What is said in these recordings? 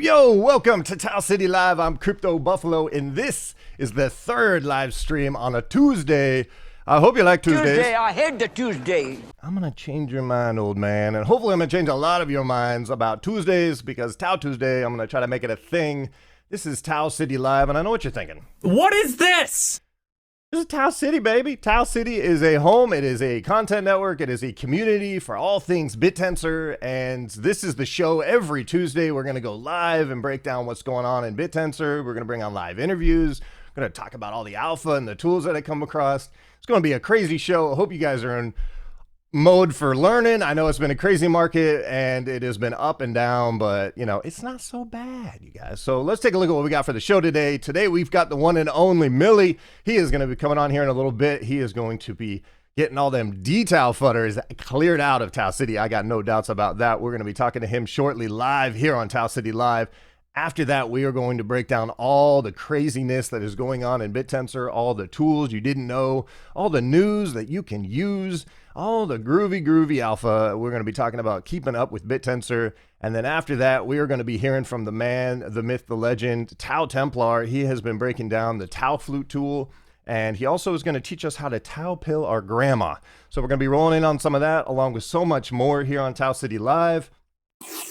Yo, welcome to TAO City Live. I'm Crypto Buffalo, and this is the third live stream on a Tuesday. I hope you like Tuesdays. Tuesday, I hate the Tuesday. I'm going to change your mind, old man, and hopefully I'm going to change a lot of your minds about Tuesdays, because TAO Tuesday, I'm going to try to make it a thing. This is TAO City Live, and I know what you're thinking. What is this? This is TAO City, baby. TAO City is a home. It is a content network. It is a community for all things Bittensor. And this is the show every Tuesday. We're going to go live and break down what's going on in Bittensor. We're going to bring on live interviews. We're going to talk about all the alpha and the tools that I come across. It's going to be a crazy show. I hope you guys are in mode for learning. I know it's been a crazy market and it has been up and down, but you know, it's not so bad, you guys. So let's take a look at what we got for the show today. Today, we've got the one and only Millie. He is going to be coming on here in a little bit. He is going to be getting all them dTAO fudders cleared out of TAO City. I got no doubts about that. We're going to be talking to him shortly live here on TAO City Live. After that, we are going to break down all the craziness that is going on in Bittensor, all the tools you didn't know, all the news that you can use, all the groovy alpha. We're going to be talking about keeping up with Bittensor. And then after that, we are going to be hearing from the man, the myth, the legend, TAO Templar. He has been breaking down the TAO flute tool. And he also is going to teach us how to TAO pill our grandma. So we're going to be rolling in on some of that, along with so much more here on TAO City Live.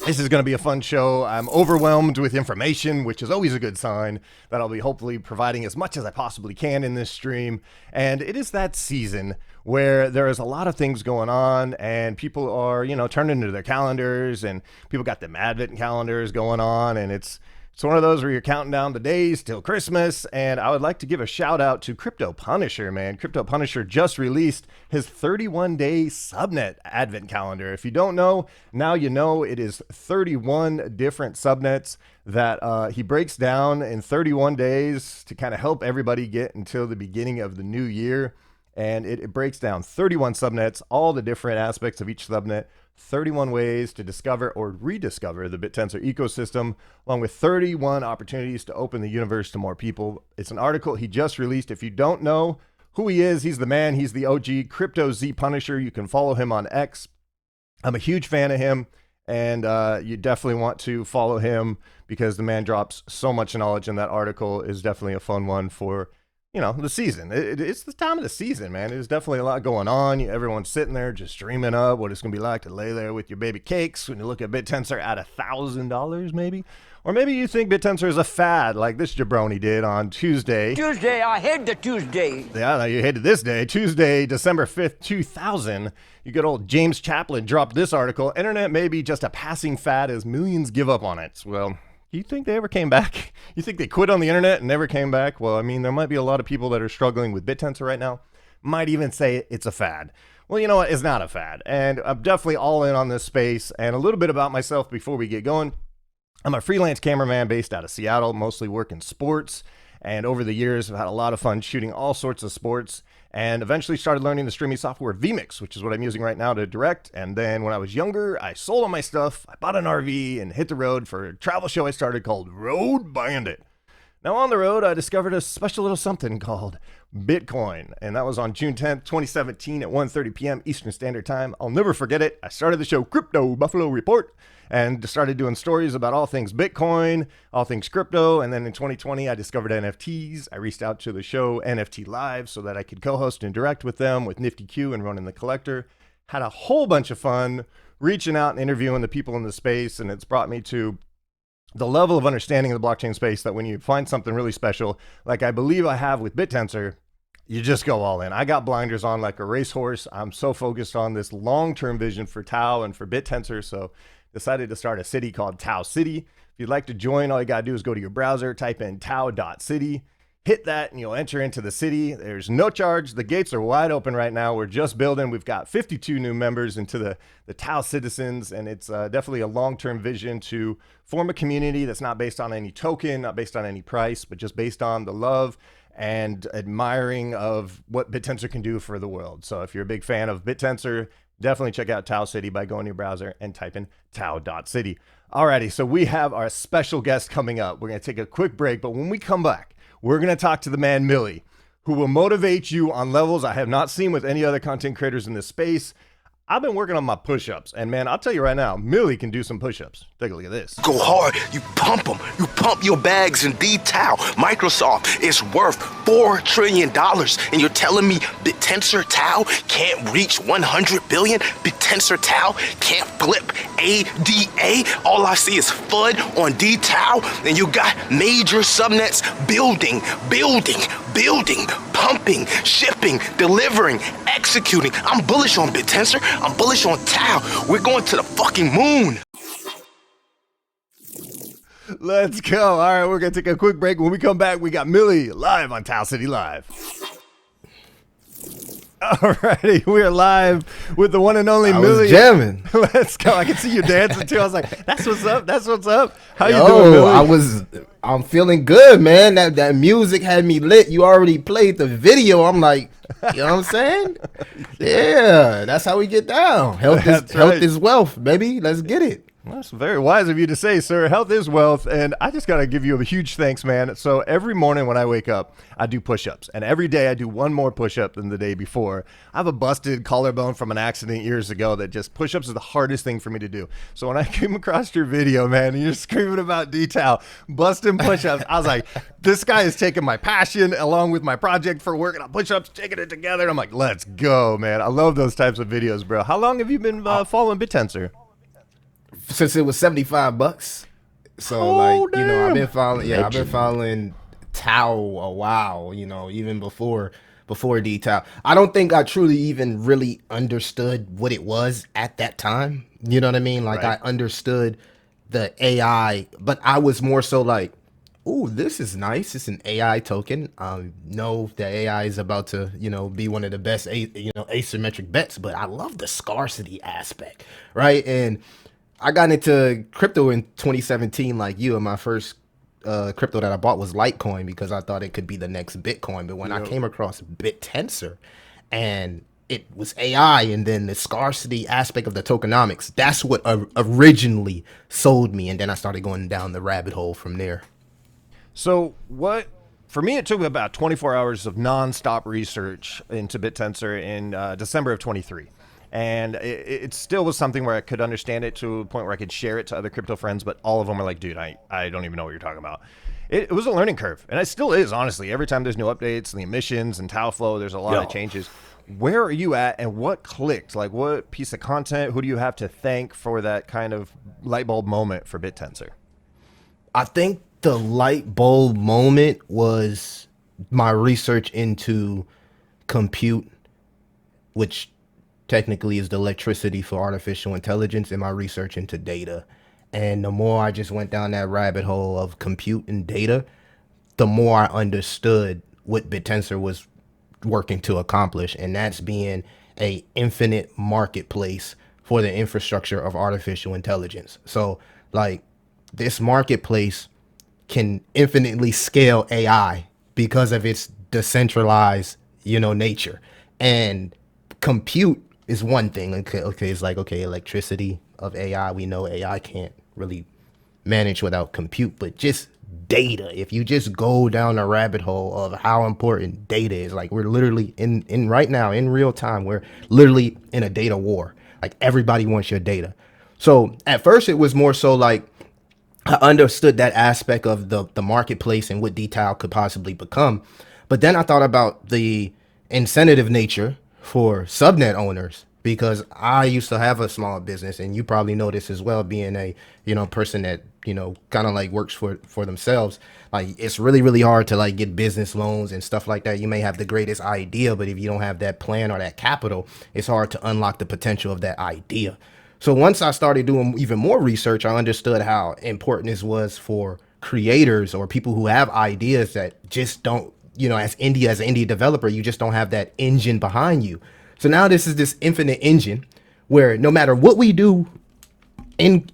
This is going to be a fun show. I'm overwhelmed with information, which is always a good sign that I'll be hopefully providing as much as I possibly can in this stream. And it is that season where there is a lot of things going on and people are, you know, turning into their calendars, and people got them Advent calendars going on, and it's one of those where you're counting down the days till Christmas. And I would like to give a shout out to CryptoPilote, man. CryptoPilote just released his 31-day subnet Advent calendar. If you don't know, now you know. It is 31 different subnets that he breaks down in 31 days to kind of help everybody get until the beginning of the new year. And it breaks down 31 subnets, all the different aspects of each subnet, 31 ways to discover or rediscover the Bittensor ecosystem, along with 31 opportunities to open the universe to more people. It's an article he just released. If you don't know who he is, he's the man. He's the OG CryptoZPunisher. You can follow him on X. I'm a huge fan of him, and you definitely want to follow him because the man drops so much knowledge, and that article is definitely a fun one for, you know, the season. It's the time of the season, man. There's definitely a lot going on. Everyone's sitting there just dreaming up what it's going to be like to lay there with your baby cakes when you look at Bittensor at $1,000 maybe. Or maybe you think Bittensor is a fad like this jabroni did on Tuesday. Tuesday, I hate the Tuesday. Yeah, you hated this day. Tuesday, December 5th, 2000. You good old James Chaplin dropped this article. Internet may be just a passing fad as millions give up on it. Well, you think they ever came back? You think they quit on the internet and never came back? Well, I mean, there might be a lot of people that are struggling with Bittensor right now. Might even say it's a fad. Well, you know what? It's not a fad. And I'm definitely all in on this space. And a little bit about myself before we get going. I'm a freelance cameraman based out of Seattle, mostly work in sports. And over the years, I've had a lot of fun shooting all sorts of sports, and eventually started learning the streaming software vMix, which is what I'm using right now to direct. And then when I was younger, I sold all my stuff. I bought an RV and hit the road for a travel show I started called Road Bandit. Now on the road, I discovered a special little something called Bitcoin. And that was on June 10th, 2017 at 1:30 p.m. Eastern Standard Time. I'll never forget it. I started the show Crypto Buffalo Report and started doing stories about all things Bitcoin, all things crypto. And then in 2020, I discovered NFTs. I reached out to the show NFT Live so that I could co-host and direct with them with Nifty Q and Running the Collector. Had a whole bunch of fun reaching out and interviewing the people in the space. And it's brought me to the level of understanding of the blockchain space that when you find something really special, like I believe I have with Bittensor, you just go all in. I got blinders on like a racehorse. I'm so focused on this long-term vision for TAO and for Bittensor. So decided to start a city called TAO City. If you'd like to join, all you got to do is go to your browser, type in tao.city, hit that, and you'll enter into the city. There's no charge. The gates are wide open right now. We're just building. We've got 52 new members into the TAO citizens, and it's definitely a long-term vision to form a community that's not based on any token, not based on any price, but just based on the love and admiring of what Bittensor can do for the world. So if you're a big fan of Bittensor, definitely check out TAO City by going to your browser and type in tao.city. Alrighty, so we have our special guest coming up. We're going to take a quick break, but when we come back, we're going to talk to the man Millie, who will motivate you on levels I have not seen with any other content creators in this space. I've been working on my push-ups, and man, I'll tell you right now, Millie can do some push-ups. Take a look at this. Go hard, you pump them. You pump your bags in dTAO. Microsoft is worth $4 trillion, and you're telling me Bittensor TAO can't reach 100 billion? Bittensor TAO can't flip ADA? All I see is FUD on dTAO, and you got major subnets building, pumping, shipping, delivering, executing. I'm bullish on Bittensor. I'm bullish on TAO. We're going to the fucking moon. Let's go. All right, we're going to take a quick break. When we come back, we got Millie live on TAO City Live. Alrighty, we are live with the one and only Millie. Was jamming. Let's go. I can see you dancing too. I was like, "That's what's up. That's what's up." How you doing, Millie? I'm feeling good, man. That music had me lit. You already played the video. I'm like, you know what I'm saying? Yeah, that's how we get down. Health is wealth, baby. Let's get it. Well, that's very wise of you to say, sir. Health is wealth, and I just got to give you a huge thanks, man. So every morning when I wake up, I do push-ups, and every day I do one more push-up than the day before. I have a busted collarbone from an accident years ago that just push-ups is the hardest thing for me to do. So when I came across your video, man, and you're screaming about dTAO, busting push-ups, I was like, this guy is taking my passion along with my project for working on push-ups, taking it together. And I'm like, let's go, man. I love those types of videos, bro. How long have you been following Bittensor? Since it was $75. So I've been following I've been following TAO a while, even before dTAO. I don't think I truly even really understood what it was at that time. You know what I mean? Like, right. I understood the AI, but I was more so like, ooh, this is nice. It's an AI token. No, the AI is about to, be one of the best, asymmetric bets, but I love the scarcity aspect, right? And I got into crypto in 2017 like you, and my first crypto that I bought was Litecoin because I thought it could be the next Bitcoin. But when I came across Bittensor and it was AI and then the scarcity aspect of the tokenomics, that's what originally sold me. And then I started going down the rabbit hole from there. So for me, it took about 24 hours of nonstop research into Bittensor in December of 23. And it still was something where I could understand it to a point where I could share it to other crypto friends, but all of them were like, dude, I don't even know what you're talking about. It was a learning curve, and it still is, honestly. Every time there's new updates and the emissions and TAO flow, there's a lot of changes. Where are you at, and what clicked? Like, what piece of content, who do you have to thank for that kind of light bulb moment for Bittensor? I think the light bulb moment was my research into compute, which technically is the electricity for artificial intelligence, in my research into data. And the more I just went down that rabbit hole of compute and data, the more I understood what Bittensor was working to accomplish. And that's being a infinite marketplace for the infrastructure of artificial intelligence. So like, this marketplace can infinitely scale AI because of its decentralized, nature. And compute is one thing. Okay, it's like, electricity of AI. We know AI can't really manage without compute, but just data. If you just go down a rabbit hole of how important data is, like, we're literally in right now, in real time, we're literally in a data war. Like, everybody wants your data. So at first it was more so like, I understood that aspect of the marketplace and what dTAO could possibly become. But then I thought about the incentive nature for subnet owners, because I used to have a small business, and you probably know this as well, being a person that kind of like works for themselves. Like, it's really, really hard to like get business loans and stuff like that. You may have the greatest idea, but if you don't have that plan or that capital, it's hard to unlock the potential of that idea. So once I started doing even more research, I understood how important this was for creators or people who have ideas that just don't, as an indie developer, you just don't have that engine behind you. So now this is this infinite engine where no matter what we do in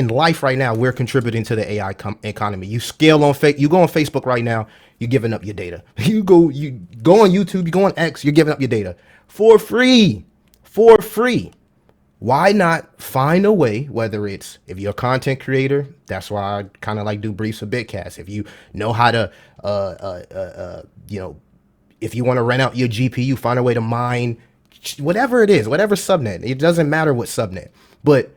life right now, we're contributing to the AI economy. You scale on you go on Facebook right now, you're giving up your data. You go on YouTube, you go on X, you're giving up your data for free. Why not find a way, whether it's, if you're a content creator, that's why I kind of like do briefs of Bitcast. If you know how to, if you want to rent out your GPU, find a way to mine whatever it is, whatever subnet, it doesn't matter what subnet, but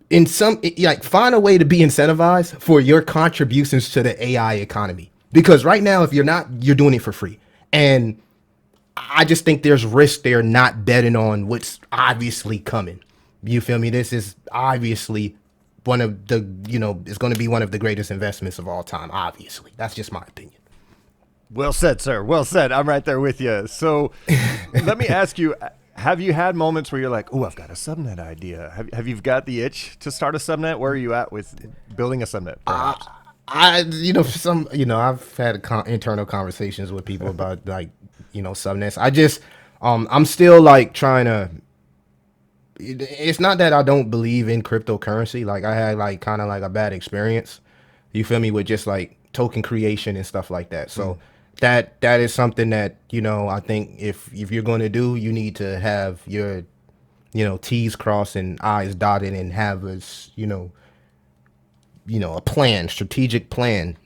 in some, like, find a way to be incentivized for your contributions to the AI economy. Because right now, if you're not, you're doing it for free. And I just think there's risk there not betting on what's obviously coming. You feel me? This is obviously one of the, it's going to be one of the greatest investments of all time. Obviously, that's just my opinion. Well said, sir. Well said. I'm right there with you. So let me ask you, have you had moments where you're like, oh, I've got a subnet idea? Have you got the itch to start a subnet? Where are you at with building a subnet? I've had internal conversations with people about, like, subnets. I just, I'm still, like, trying to, it's not that I don't believe in cryptocurrency. Like, I had, like, kind of like a bad experience, you feel me, with just, like, token creation and stuff like that. So that is something that, I think if you're going to do, you need to have your, T's crossed and I's dotted, and have a, a plan, strategic plan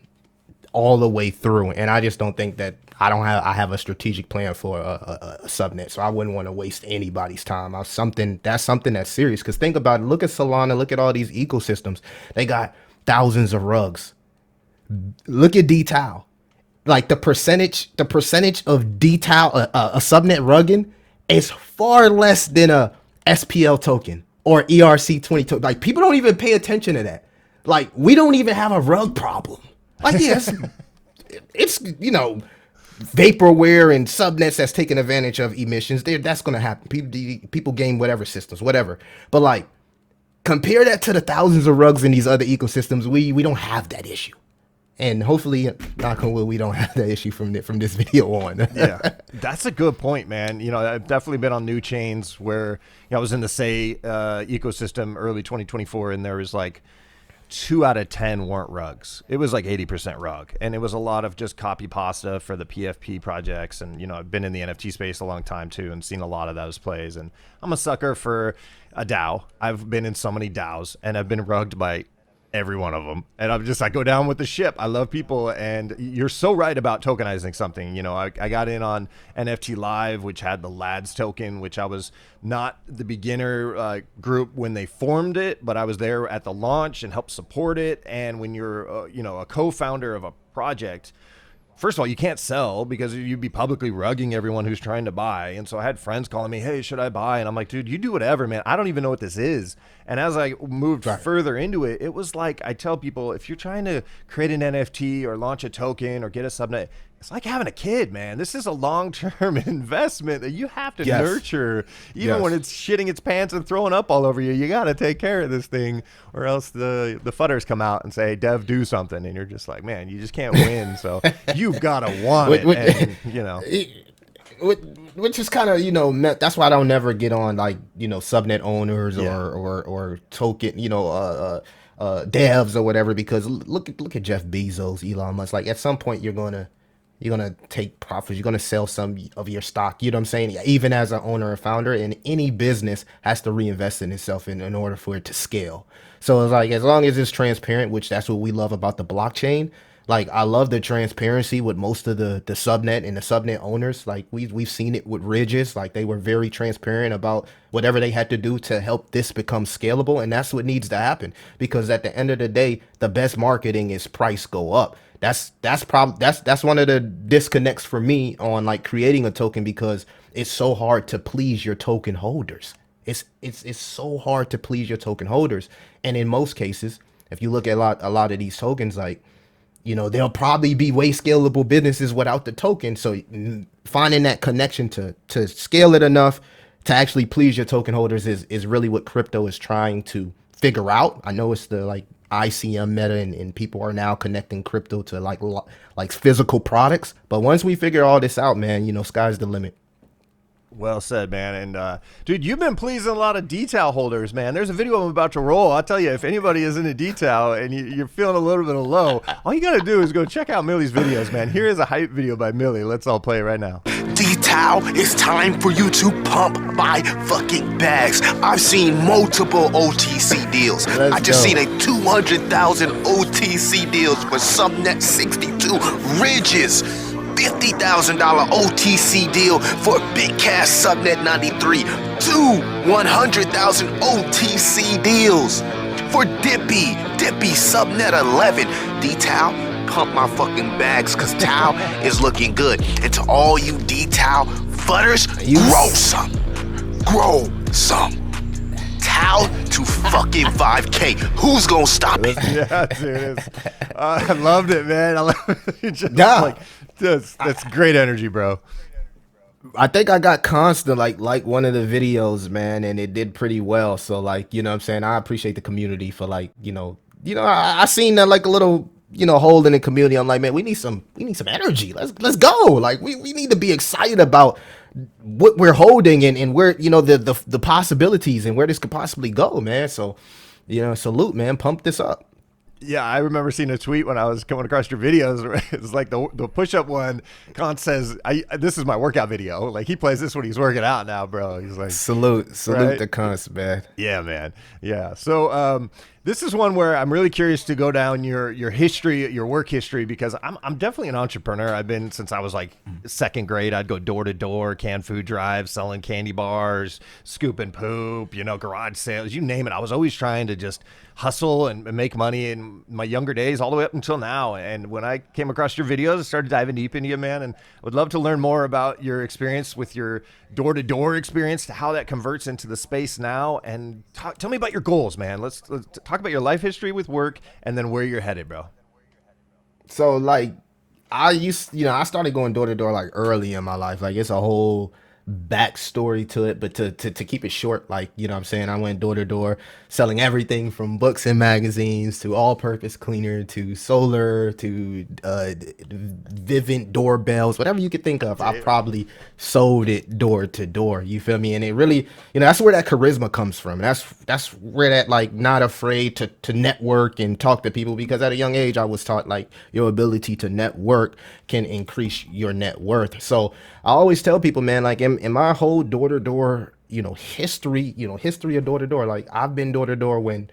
all the way through. And I just don't think that I have a strategic plan for a subnet. So I wouldn't want to waste anybody's time. That's something that's serious. Because think about it. Look at Solana. Look at all these ecosystems. They got thousands of rugs. Look at dTAO. Like, the percentage of dTAO, a subnet rugging, is far less than a SPL token or ERC20 token. Like, people don't even pay attention to that. Like, we don't even have a rug problem. Like, yes, it's vaporware and subnets that's taking advantage of emissions. That's going to happen. People gain whatever systems, whatever. But, like, compare that to the thousands of rugs in these other ecosystems. We don't have that issue. And hopefully, knock on wood, we don't have that issue from this video on. Yeah, that's a good point, man. I've definitely been on new chains where I was in the ecosystem early 2024, and there was like 2 out of 10 weren't rugs. It was like 80% rug, and it was a lot of just copy pasta for the PFP projects. And I've been in the NFT space a long time too, and seen a lot of those plays. And I'm a sucker for a DAO. I've been in so many DAOs, and I've been rugged by every one of them, and I go down with the ship. I love people, and you're so right about tokenizing something. I got in on NFT Live, which had the LADS token, which I was not the beginner group when they formed it, but I was there at the launch and helped support it. And when you're a co-founder of a project, first of all, you can't sell because you'd be publicly rugging everyone who's trying to buy. And so I had friends calling me, hey, should I buy? And I'm like, dude, you do whatever, man. I don't even know what this is. And as I moved further into it, it was like, I tell people, if you're trying to create an NFT or launch a token or get a subnet, it's like having a kid, man. This is a long-term investment that you have to nurture. Even when it's shitting its pants and throwing up all over you, you got to take care of this thing, or else the fudders come out and say, Dev, do something. And you're just like, man, you just can't win. So you've got to want it. Which is kind of, that's why I don't never get on, like, subnet owners or token, devs or whatever, because look at Jeff Bezos, Elon Musk. Like, at some point you're going to take profits. You're going to sell some of your stock. You know what I'm saying? Even as an owner or founder, and any business has to reinvest in itself in order for it to scale. So it's like, as long as it's transparent, which that's what we love about the blockchain. Like, I love the transparency with most of the subnet and the subnet owners. Like, we've seen it with Ridges. Like, they were very transparent about whatever they had to do to help this become scalable. And that's what needs to happen, because at the end of the day, the best marketing is price go up. That's one of the disconnects for me on, like, creating a token, because it's so hard to please your token holders. It's so hard to please your token holders. And in most cases, if you look at a lot of these tokens, like, there'll probably be way scalable businesses without the token. So finding that connection to scale it enough to actually please your token holders is really what crypto is trying to figure out. I know it's the, like, ICM meta, and people are now connecting crypto to like physical products. But once we figure all this out, man, sky's the limit. Well said, man. And dude, you've been pleasing a lot of dTAO holders, man. There's a video I'm about to roll. I'll tell you, if anybody is into dTAO and you're feeling a little bit of low, all you got to do is go check out Millie's videos, man. Here is a hype video by Millie. Let's all play it right now. dTAO, it's time for you to pump my fucking bags. I've seen multiple OTC deals. I just seen a 200,000 OTC deals for Subnet 62 Ridges. $50,000 OTC deal for Bitcast Subnet 93. 100,000 OTC deals for Dippy Subnet 11. dTAO, pump my fucking bags, cause TAO is looking good. And to all you dTAO fudders, grow some. TAO to fucking 5K. Who's gonna stop it? Yeah, dude. I loved it, man. I love it. Just, Yeah. like, that's great energy, bro. I think I got constant like one of the videos, man, and it did pretty well. So like, you know what I'm saying? I appreciate the community for like, I seen that like a little, hole in the community. I'm like, man, we need some energy. Let's go. Like we need to be excited about what we're holding and where, the possibilities and where this could possibly go, man. So, salute, man. Pump this up. Yeah, I remember seeing a tweet when I was coming across your videos. It's like the push-up one. Con says, "This is my workout video." Like he plays this when he's working out now, bro. He's like, salute right? the cons, man. Yeah, man. Yeah. So this is one where I'm really curious to go down your history, your work history, because I'm definitely an entrepreneur. I've been since I was like second grade. I'd go door to door, canned food drives, selling candy bars, scooping poop, garage sales, you name it. I was always trying to just hustle and make money in my younger days all the way up until now. And when I came across your videos, I started diving deep into you, man, and I would love to learn more about your experience with your door-to-door experience, to how that converts into the space now. And tell me about your goals, man. Let's talk about your life history with work and then where you're headed, bro. So like I started going door to door like early in my life. Like it's a whole backstory to it, but to keep it short, like, what I'm saying, I went door to door selling everything from books and magazines to all-purpose cleaner to solar to Vivint doorbells, whatever you could think of. I probably sold it door to door, you feel me? And it really, that's where that charisma comes from. That's where that, like, not afraid to network and talk to people, because at a young age I was taught like your ability to network can increase your net worth. So I always tell people, man, like in my whole door to door, history of door to door, like I've been door to door when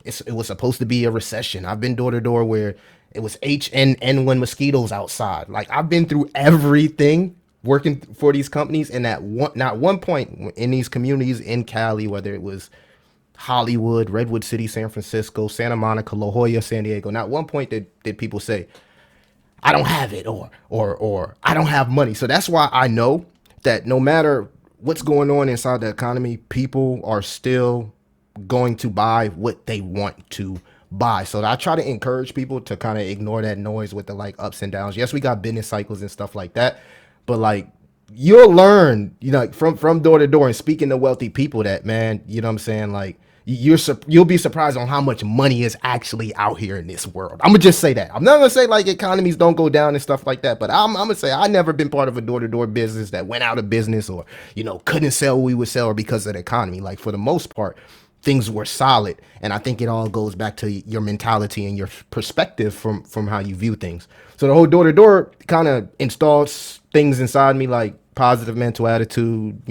it was supposed to be a recession. I've been door to door where it was H1N1 mosquitoes outside. Like I've been through everything working for these companies, and not one point in these communities in Cali, whether it was Hollywood, Redwood City, San Francisco, Santa Monica, La Jolla, San Diego, not one point did people say, I don't have it, or I don't have money. So that's why I know that no matter what's going on inside the economy, people are still going to buy what they want to buy. So I try to encourage people to kind of ignore that noise with the like ups and downs. Yes, we got business cycles and stuff like that, but like you'll learn, from door to door and speaking to wealthy people that, man, you know what I'm saying? Like you'll be surprised on how much money is actually out here in this world. I'm gonna just say that. I'm not gonna say like economies don't go down and stuff like that, but I'm gonna say I never been part of a door-to-door business that went out of business or couldn't sell what we would sell because of the economy. Like for the most part, things were solid, and I think it all goes back to your mentality and your perspective from how you view things. So the whole door-to-door kind of installs things inside me, like positive mental attitude,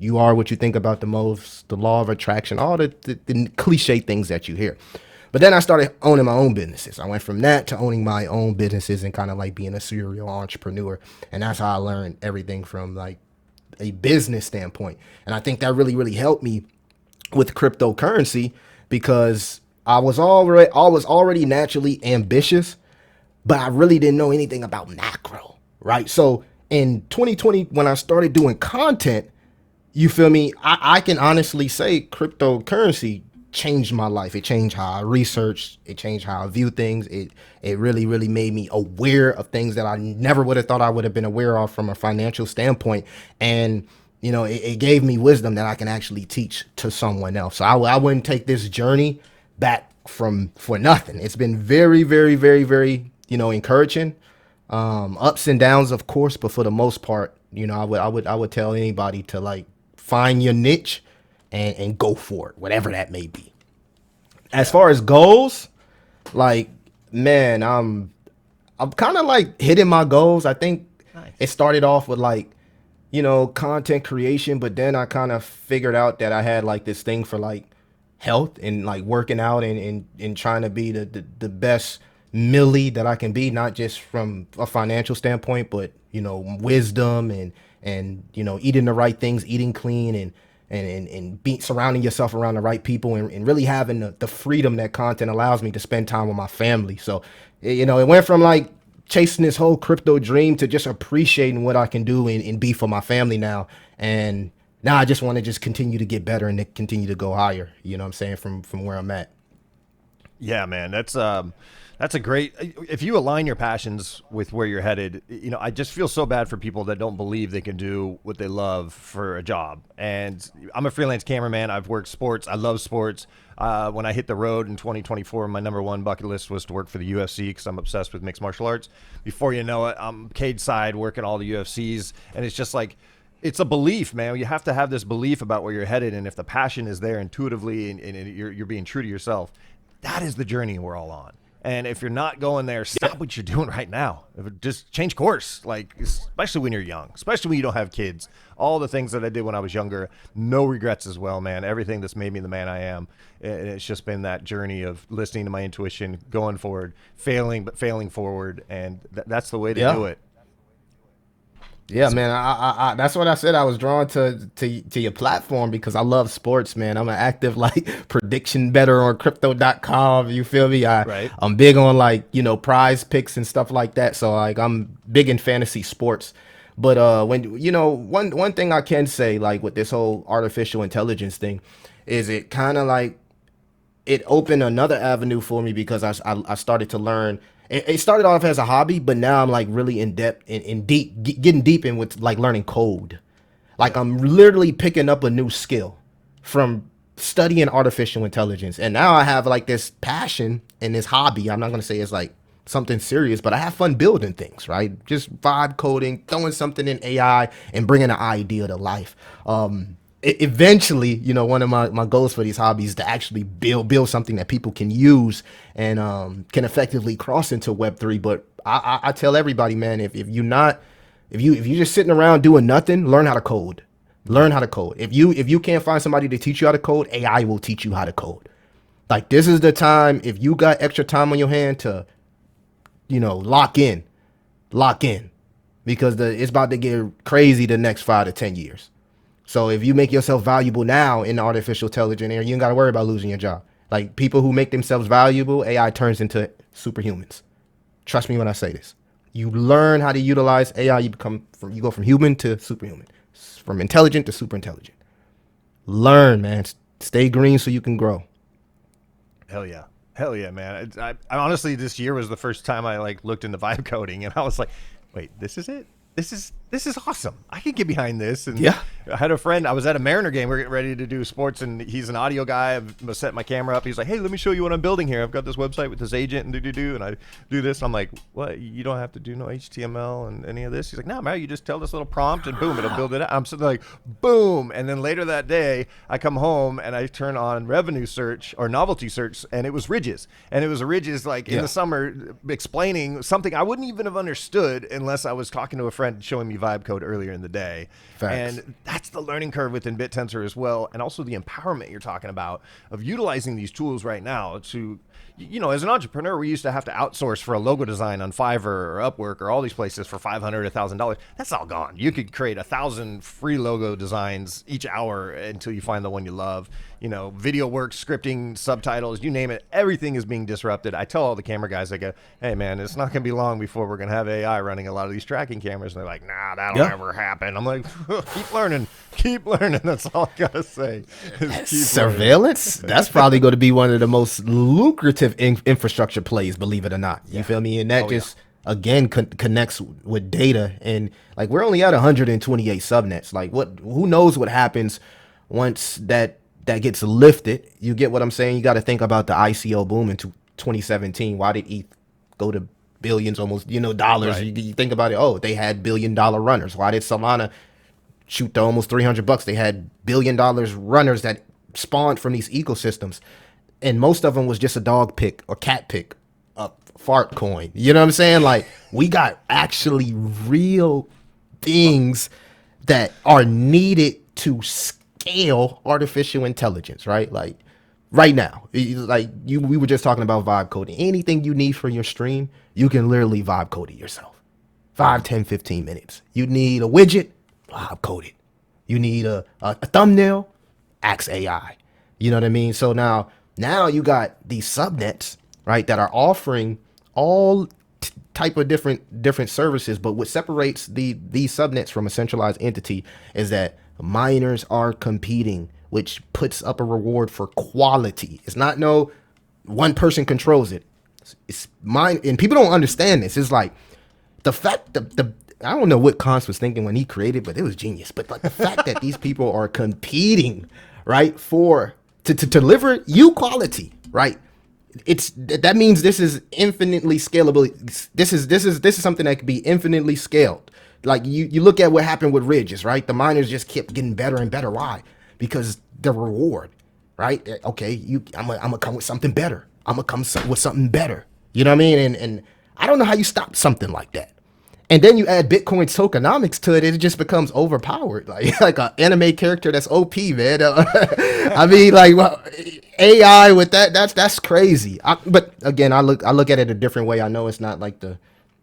you are what you think about the most, the law of attraction, all the cliche things that you hear. But then I started owning my own businesses. I went from that to owning my own businesses and kind of like being a serial entrepreneur. And that's how I learned everything from like a business standpoint. And I think that really, really helped me with cryptocurrency, because I was already naturally ambitious, but I really didn't know anything about macro, right? So in 2020, when I started doing content, you feel me? I can honestly say cryptocurrency changed my life. It changed how I research. It changed how I view things. It really, really made me aware of things that I never would have thought I would have been aware of from a financial standpoint. And, it gave me wisdom that I can actually teach to someone else. So I wouldn't take this journey back for nothing. It's been very, very, very, very, encouraging. Ups and downs, of course, but for the most part, I would tell anybody to like find your niche and go for it, whatever that may be. As far as goals, like, man, I'm kind of like hitting my goals. I think It started off with like, content creation, but then I kind of figured out that I had like this thing for like health and like working out and trying to be the best Millie that I can be, not just from a financial standpoint, but wisdom and eating the right things, eating clean, and surrounding yourself around the right people, and really having the freedom that content allows me to spend time with my family. So it went from like chasing this whole crypto dream to just appreciating what I can do and be for my family now. And now I just want to just continue to get better and to continue to go higher. You know what I'm saying? From where I'm at. Yeah, man, that's a great. If you align your passions with where you're headed, I just feel so bad for people that don't believe they can do what they love for a job. And I'm a freelance cameraman. I've worked sports. I love sports. When I hit the road in 2024, my number one bucket list was to work for the UFC because I'm obsessed with mixed martial arts. Before you know it, I'm cage side working all the UFCs, and it's just like. It's a belief, man. You have to have this belief about where you're headed, and if the passion is there intuitively and you're being true to yourself, that is the journey we're all on. And if you're not going there, stop what you're doing right now. Just change course, like especially when you're young, especially when you don't have kids. All the things that I did when I was younger, no regrets as well, man. Everything that's made me the man I am. And it's just been that journey of listening to my intuition, going forward, failing, but failing forward. And that's the way to do it. Yeah, man. I that's what I said. I was drawn to your platform because I love sports, man. I'm an active prediction better on crypto.com. You feel me? I'm big on prize picks and stuff like that. So I'm big in fantasy sports. But when one thing I can say with this whole artificial intelligence thing is it kind of it opened another avenue for me because I started to learn. It started off as a hobby, but now I'm really in depth and getting deep in with learning code. I'm literally picking up a new skill from studying artificial intelligence. And now I have this passion and this hobby. I'm not going to say it's something serious, but I have fun building things, right? Just vibe coding, throwing something in AI and bringing an idea to life. Eventually, one of my goals for these hobbies is to actually build something that people can use and can effectively cross into Web3. But I tell everybody, man, if you're just sitting around doing nothing, learn how to code. Learn how to code. If you can't find somebody to teach you how to code, AI will teach you how to code. This is the time. If you got extra time on your hand to, lock in, because it's about to get crazy the next 5 to 10 years. So if you make yourself valuable now in the artificial intelligence area, you ain't got to worry about losing your job. People who make themselves valuable, AI turns into superhumans. Trust me when I say this. You learn how to utilize AI, you go from human to superhuman, from intelligent to super intelligent. Learn, man. Stay green so you can grow. Hell yeah, man. I honestly, this year was the first time I looked into vibe coding, and I was like, wait, this is it? This is awesome. I can get behind this. And yeah, I had a friend. I was at a Mariner game. We are getting ready to do sports, and he's an audio guy. I've set my camera up. He's like, "Hey, let me show you what I'm building here. I've got this website with this agent and and I do this." I'm like, "What? You don't have to do no HTML and any of this?" He's like, "No, man. You just tell this little prompt, and boom, it'll build it out." I'm sitting like, boom. And then later that day, I come home and I turn on revenue search or novelty search, and it was Ridges, and it was a Ridges in the summer explaining something I wouldn't even have understood unless I was talking to a friend showing me vibe code earlier in the day. Facts. And that's the learning curve within Bittensor as well, and also the empowerment you're talking about of utilizing these tools right now to, as an entrepreneur, we used to have to outsource for a logo design on Fiverr or Upwork or all these places for $500, $1,000. That's all gone. You could create 1,000 free logo designs each hour until you find the one you love. Video work, scripting, subtitles, you name it. Everything is being disrupted. I tell all the camera guys, I go, "Hey, man, it's not going to be long before we're going to have AI running a lot of these tracking cameras." And they're like, "Nah, that'll never happen." I'm like, keep learning. That's all I got to say. Surveillance? That's probably going to be one of the most lucrative infrastructure plays, believe it or not. You feel me? And that again connects with data. And we're only at 128 subnets. Who knows what happens once that gets lifted? You get what I'm saying? You got to think about the ICO boom in 2017. Why did ETH go to billions, almost, dollars? Right. You think about it. Oh, they had $1 billion runners. Why did Solana shoot to almost $300? They had $1 billion runners that spawned from these ecosystems, and most of them was just a dog pick or cat pick, a fart coin. You know what I'm saying? We got actually real things that are needed to scale artificial intelligence, right? right now. We were just talking about vibe coding. Anything you need for your stream, you can literally vibe code it yourself. 5, 10, 15 minutes. You need a widget, vibe code it. You need a thumbnail, ask AI. You know what I mean? So now you got these subnets, right, that are offering all type of different services. But what separates these subnets from a centralized entity is that miners are competing, which puts up a reward for quality. It's not no one person controls it. It's mine, and people don't understand this. It's like the fact the I don't know what Kant was thinking when he created, but it was genius. But like the fact that these people are competing, right, to deliver you quality, right? That means this is infinitely scalable. This is something that can be infinitely scaled. Like you look at what happened with Ridges, right? The miners just kept getting better and better. Why? Because the reward, right? Okay, I'm gonna come with something better. I'm gonna come with something better. You know what I mean? And I don't know how you stop something like that. And then you add Bitcoin tokenomics to it, it just becomes overpowered, like an anime character that's OP, man. I mean, like AI with that's crazy. But again, I look at it a different way. I know it's not like the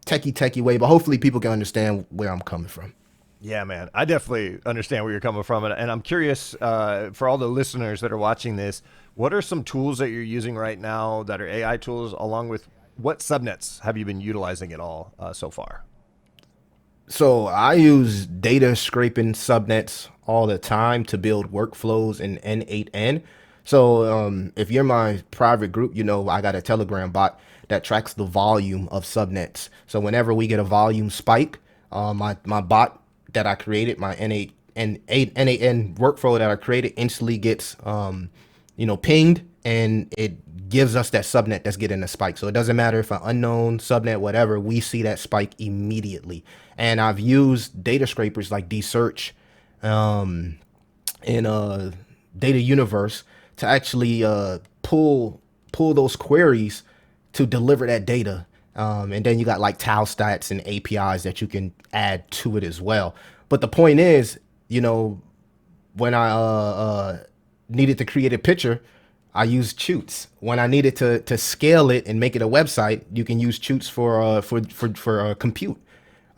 techie way, but hopefully people can understand where I'm coming from. Yeah, man, I definitely understand where you're coming from, and I'm curious for all the listeners that are watching this, what are some tools that you're using right now that are AI tools, along with what subnets have you been utilizing at all so far? So I use data scraping subnets all the time to build workflows in N8N. So if you're my private group, you know I got a Telegram bot that tracks the volume of subnets. So whenever we get a volume spike, my bot that I created, my N8N workflow that I created, instantly gets pinged, and it gives us that subnet that's getting a spike. So it doesn't matter if an unknown subnet, whatever, we see that spike immediately. And I've used data scrapers like dSearch in Data Universe to actually pull those queries to deliver that data. And then you got like TAO stats and APIs that you can add to it as well. But the point is, when I needed to create a picture, I used Chutes. When I needed to scale it and make it a website, you can use Chutes for compute.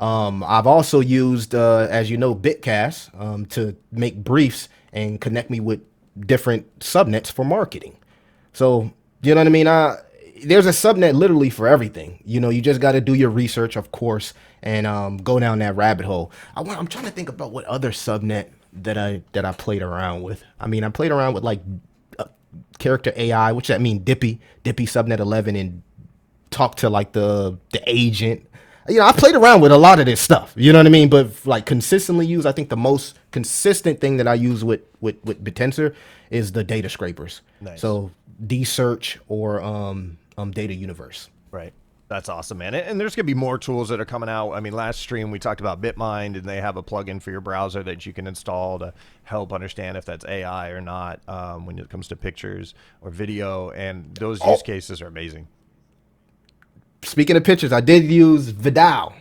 I've also used, as you know, Bitcast to make briefs and connect me with different subnets for marketing. So, you know what I mean? There's a subnet literally for everything. You just got to do your research, of course, and go down that rabbit hole. I'm trying to think about what other subnet that I played around with. I mean, I played around with like character AI, which that mean Dippy subnet 11, and talk to like the agent. I played around with a lot of this stuff, you know what I mean? But like consistently use, I think the most consistent thing that I use with Bittensor is the data scrapers. Nice. So dSearch or Data Universe. Right. That's awesome, man. And there's going to be more tools that are coming out. I mean, last stream we talked about Bitmind, and they have a plugin for your browser that you can install to help understand if that's AI or not when it comes to pictures or video. And those use cases are amazing. Speaking of pictures, I did use Vidal.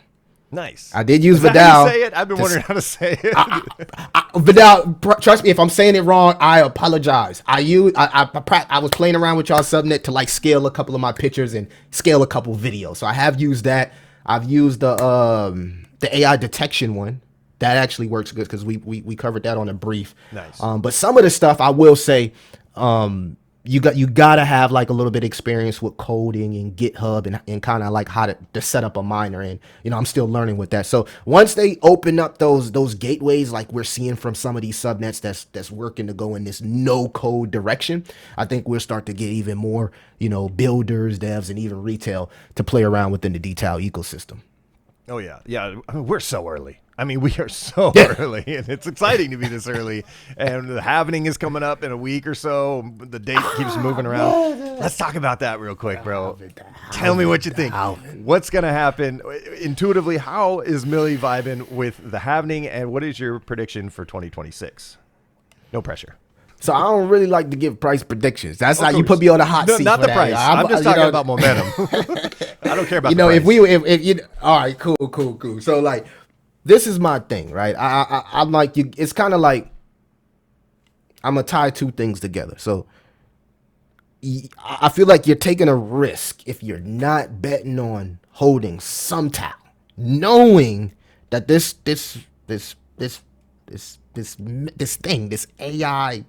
Nice. I did use Is that Vidal. how you say it? I've been wondering how to say it. Vidal, trust me, if I'm saying it wrong, I apologize. I was playing around with y'all subnet to like scale a couple of my pictures and scale a couple videos. So I have used that. I've used the AI detection one. That actually works good because we covered that on a brief. Nice. But some of the stuff I will say, you gotta have like a little bit of experience with coding and GitHub and kind of like how to set up a miner, and I'm still learning with that. So once they open up those gateways, like we're seeing from some of these subnets that's working to go in this no code direction, I think we'll start to get even more builders, devs, and even retail to play around within the dTAO ecosystem. Oh yeah, I mean, we're so early. I mean, we are so early, and it's exciting to be this early. And the halvening is coming up in a week or so. The date keeps moving around. Let's talk about that real quick, bro. Tell me what you think. What's going to happen? Intuitively, how is Millie vibing with the halvening, and what is your prediction for 2026? No pressure. So I don't really like to give price predictions. That's how you put me on the hot seat. Not the price. I'm just talking about momentum. I don't care about the price. if you all right, cool. So like, this is my thing, right? I'm like you. It's kind of like I'm gonna tie two things together. So I feel like you're taking a risk if you're not betting on holding some TAO, knowing that this AI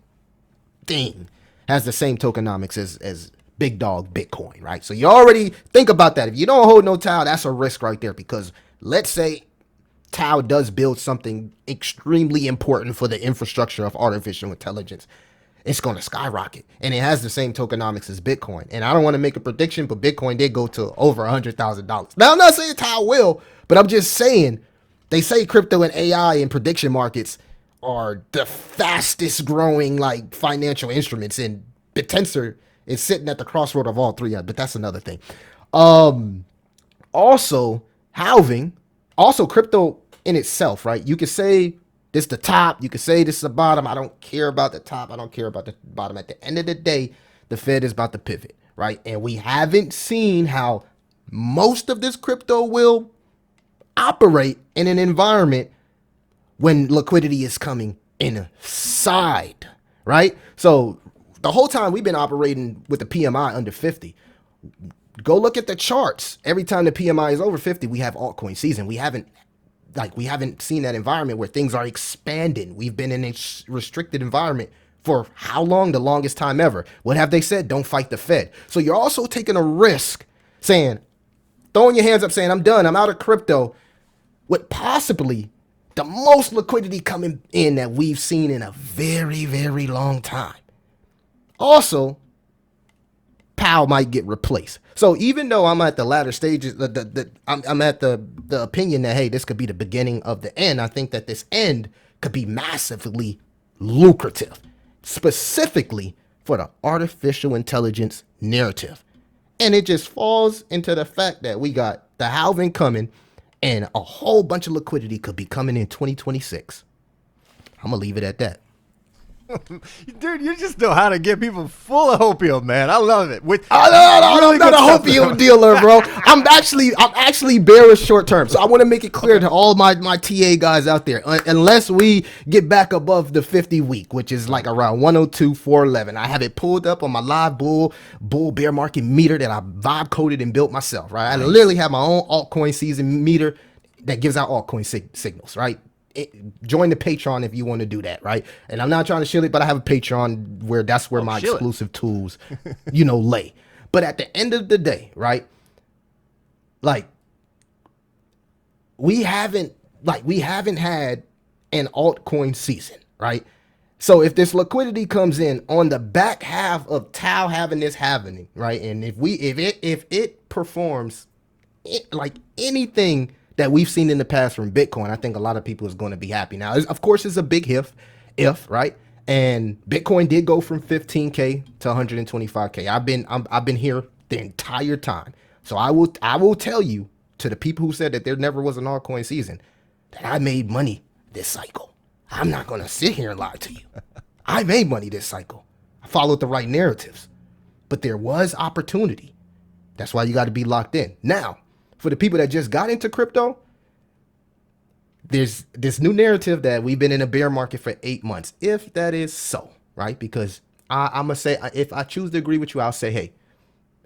thing has the same tokenomics as big dog Bitcoin, right? So you already think about that. If you don't hold no TAO, that's a risk right there, because let's say TAO does build something extremely important for the infrastructure of artificial intelligence, it's going to skyrocket. And it has the same tokenomics as Bitcoin. And I don't want to make a prediction, but Bitcoin did go to over $100,000. Now, I'm not saying TAO will, but I'm just saying, they say crypto and AI and prediction markets are the fastest growing like financial instruments, and Bittensor is sitting at the crossroad of all three, but that's another thing. Also, halving, also crypto in itself, right? You could say this is the top, you could say this is the bottom. I don't care about the top, I don't care about the bottom. At the end of the day, the Fed is about to pivot, right? And we haven't seen how most of this crypto will operate in an environment when liquidity is coming inside, right? So the whole time we've been operating with the PMI under 50. Go look at the charts. Every time the PMI is over 50, we have altcoin season. We haven't seen that environment where things are expanding. We've been in a restricted environment for how long? The longest time ever. What have they said? Don't fight the Fed. So you're also taking a risk, saying, throwing your hands up, saying, I'm done, I'm out of crypto, with possibly the most liquidity coming in that we've seen in a very, very long time. Also, PAO might get replaced. So even though I'm at the latter stages, I'm at the opinion that, hey, this could be the beginning of the end, I think that this end could be massively lucrative, specifically for the artificial intelligence narrative. And it just falls into the fact that we got the halving coming, and a whole bunch of liquidity could be coming in 2026. I'm going to leave it at that. Dude, you just know how to get people full of opium, man. I love it. I'm not a opium dealer, bro. I'm actually bearish short term. So I want to make it clear to all my TA guys out there, unless we get back above the 50 week, which is like around 102,411. I have it pulled up on my live bull bear market meter that I vibe coded and built myself, right? I literally have my own altcoin season meter that gives out altcoin signals, right? Join the Patreon if you want to do that, right? And I'm not trying to shield it, but I have a Patreon where that's where my exclusive tools, lay. But at the end of the day, right? Like we haven't had an altcoin season, right? So if this liquidity comes in on the back half of TAO having this happening, right? And if it performs like anything that we've seen in the past from Bitcoin, I think a lot of people is going to be happy. Now, of course, it's a big if, right? And Bitcoin did go from 15K to 125K. I've been here the entire time. So I will tell you, to the people who said that there never was an altcoin season, that I made money this cycle. I'm not going to sit here and lie to you. I made money this cycle. I followed the right narratives. But there was opportunity. That's why you got to be locked in. Now, for the people that just got into crypto, there's this new narrative that we've been in a bear market for 8 months. If that is so, right? Because I'm going to say, if I choose to agree with you, I'll say, hey,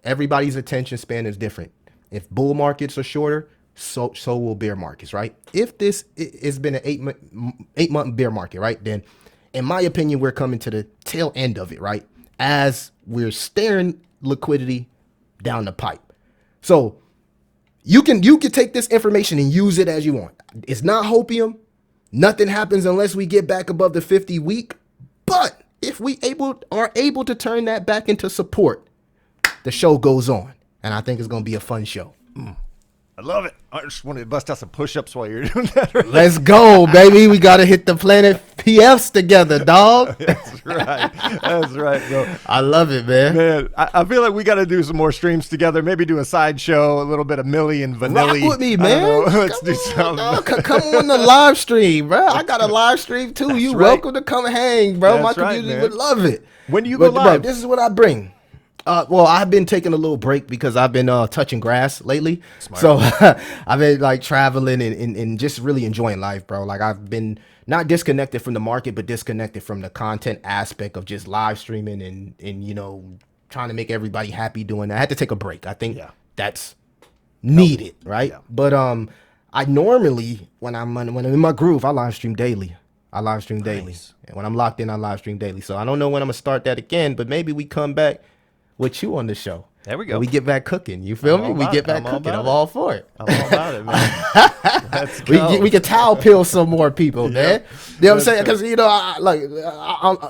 everybody's attention span is different. If bull markets are shorter, so will bear markets, right? If this has been an 8 month bear market, right? Then in my opinion, we're coming to the tail end of it, right? As we're staring liquidity down the pipe. So you can take this information and use it as you want. It's not hopium. Nothing happens unless we get back above the 50 week. But if we are able to turn that back into support, the show goes on. And I think it's going to be a fun show. I love it. I just wanted to bust out some push-ups while you're doing that. Right? Let's go, baby. We got to hit the Planet PFs together, dog. That's right, bro. I love it, man. Man, I feel like we got to do some more streams together. Maybe do a sideshow, a little bit of Millie and Vanilli. Rock with me, man. Let's do something. Come on the live stream, bro. I got a live stream, too. You welcome to come hang, bro. That's My community would love it. When do you go live? Bro, this is what I bring. Well, I've been taking a little break because I've been touching grass lately. Smart. So I've been like traveling and just really enjoying life, bro. Like I've been not disconnected from the market, but disconnected from the content aspect of just live streaming and trying to make everybody happy doing that. I had to take a break. I think Yeah. that's needed, right? Yeah. But I normally when I'm in my groove, I live stream daily. Daily. And when I'm locked in, I live stream daily. So I don't know when I'm gonna start that again, but maybe we come back with you on the show. There we go. And we get back cooking. You feel me? We get back cooking. I'm all for it. I'm all about it, man. Let's go. We can towel pill some more people, man. You know what I'm saying? Because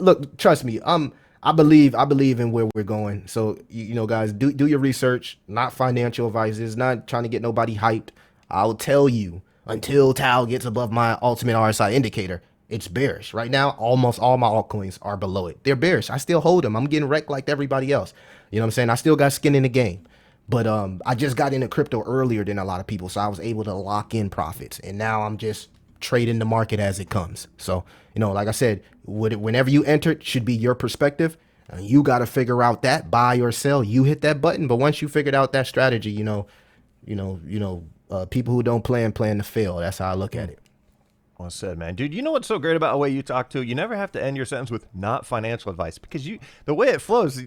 look, trust me. I believe in where we're going. So guys, do your research. Not financial advice. It's not trying to get nobody hyped. I'll tell you until TAO gets above my ultimate RSI indicator, it's bearish. Right now, almost all my altcoins are below it. They're bearish. I still hold them. I'm getting wrecked like everybody else. You know what I'm saying? I still got skin in the game. But I just got into crypto earlier than a lot of people, so I was able to lock in profits. And now I'm just trading the market as it comes. So, like I said, whenever you enter, it should be your perspective. You got to figure out that buy or sell. You hit that button. But once you figured out that strategy, people who don't plan to fail. That's how I look at it. Well said, man. Dude, you know what's so great about the way you talk to? You never have to end your sentence with not financial advice, because the way it flows,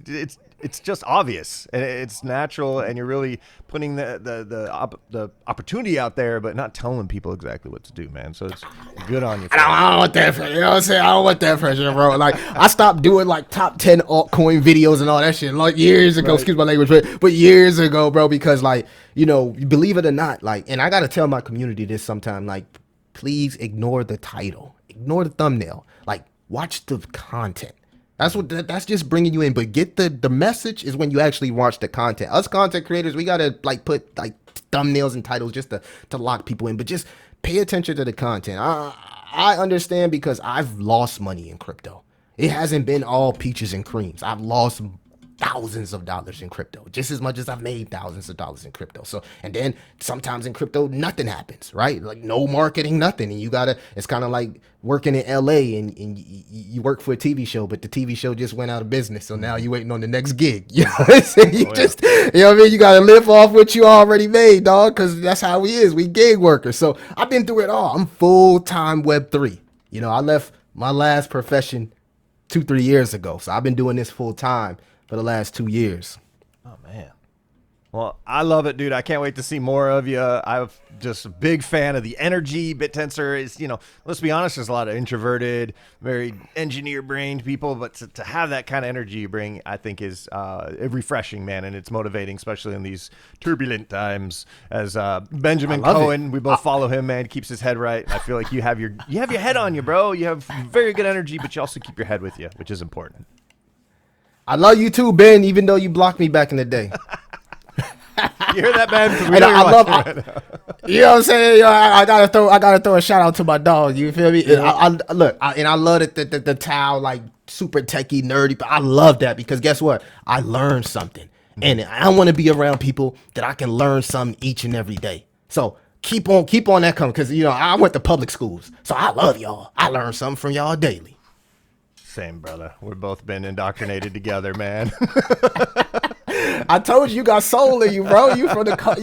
it's just obvious and it's natural, and you're really putting the opportunity out there, but not telling people exactly what to do, man. So it's good on you. I don't want that pressure. You know what I'm saying? I don't want that pressure, bro. Like, I stopped doing like top 10 altcoin videos and all that shit like years ago. Right. Excuse my language, but years ago, bro, because believe it or not, and I got to tell my community this sometime, please ignore the title, ignore the thumbnail, watch the content. That's just bringing you in, but get the message is when you actually watch the content. Us content creators, we gotta put thumbnails and titles just to lock people in, but just pay attention to the content. I understand, because I've lost money in crypto. It hasn't been all peaches and creams. I've lost thousands of dollars in crypto, just as much as I've made thousands of dollars in crypto. So, and then sometimes in crypto, nothing happens, right? No marketing, nothing. And it's kind of like working in LA and you work for a TV show, but the TV show just went out of business. So now you're waiting on the next gig. You know what I'm saying? You know what I mean? You got to live off what you already made, dog, because that's how we is. We gig workers. So I've been through it all. I'm full-time Web3. I left my last profession 2-3 years ago. So I've been doing this full-time for the last 2 years. Oh, man. Well, I love it, dude. I can't wait to see more of you. I'm just a big fan of the energy. Bittensor is, let's be honest, there's a lot of introverted, very engineer-brained people, but to have that kind of energy you bring, I think is refreshing, man, and it's motivating, especially in these turbulent times. As Benjamin Cohen, we both follow him, man. He keeps his head right. I feel like you have your head on you, bro. You have very good energy, but you also keep your head with you, which is important. I love you too, Ben, even though you blocked me back in the day. You hear that, man? You know what I'm saying? I gotta throw a shout out to my dog. You feel me? Yeah. And I love the TAO, super techie, nerdy. But I love that, because guess what? I learned something, and I want to be around people that I can learn something each and every day. So keep on that coming, because I went to public schools, so I love y'all. I learn something from y'all daily. Same, brother. We've both been indoctrinated together, man. I told you got soul in you, bro. You from the cut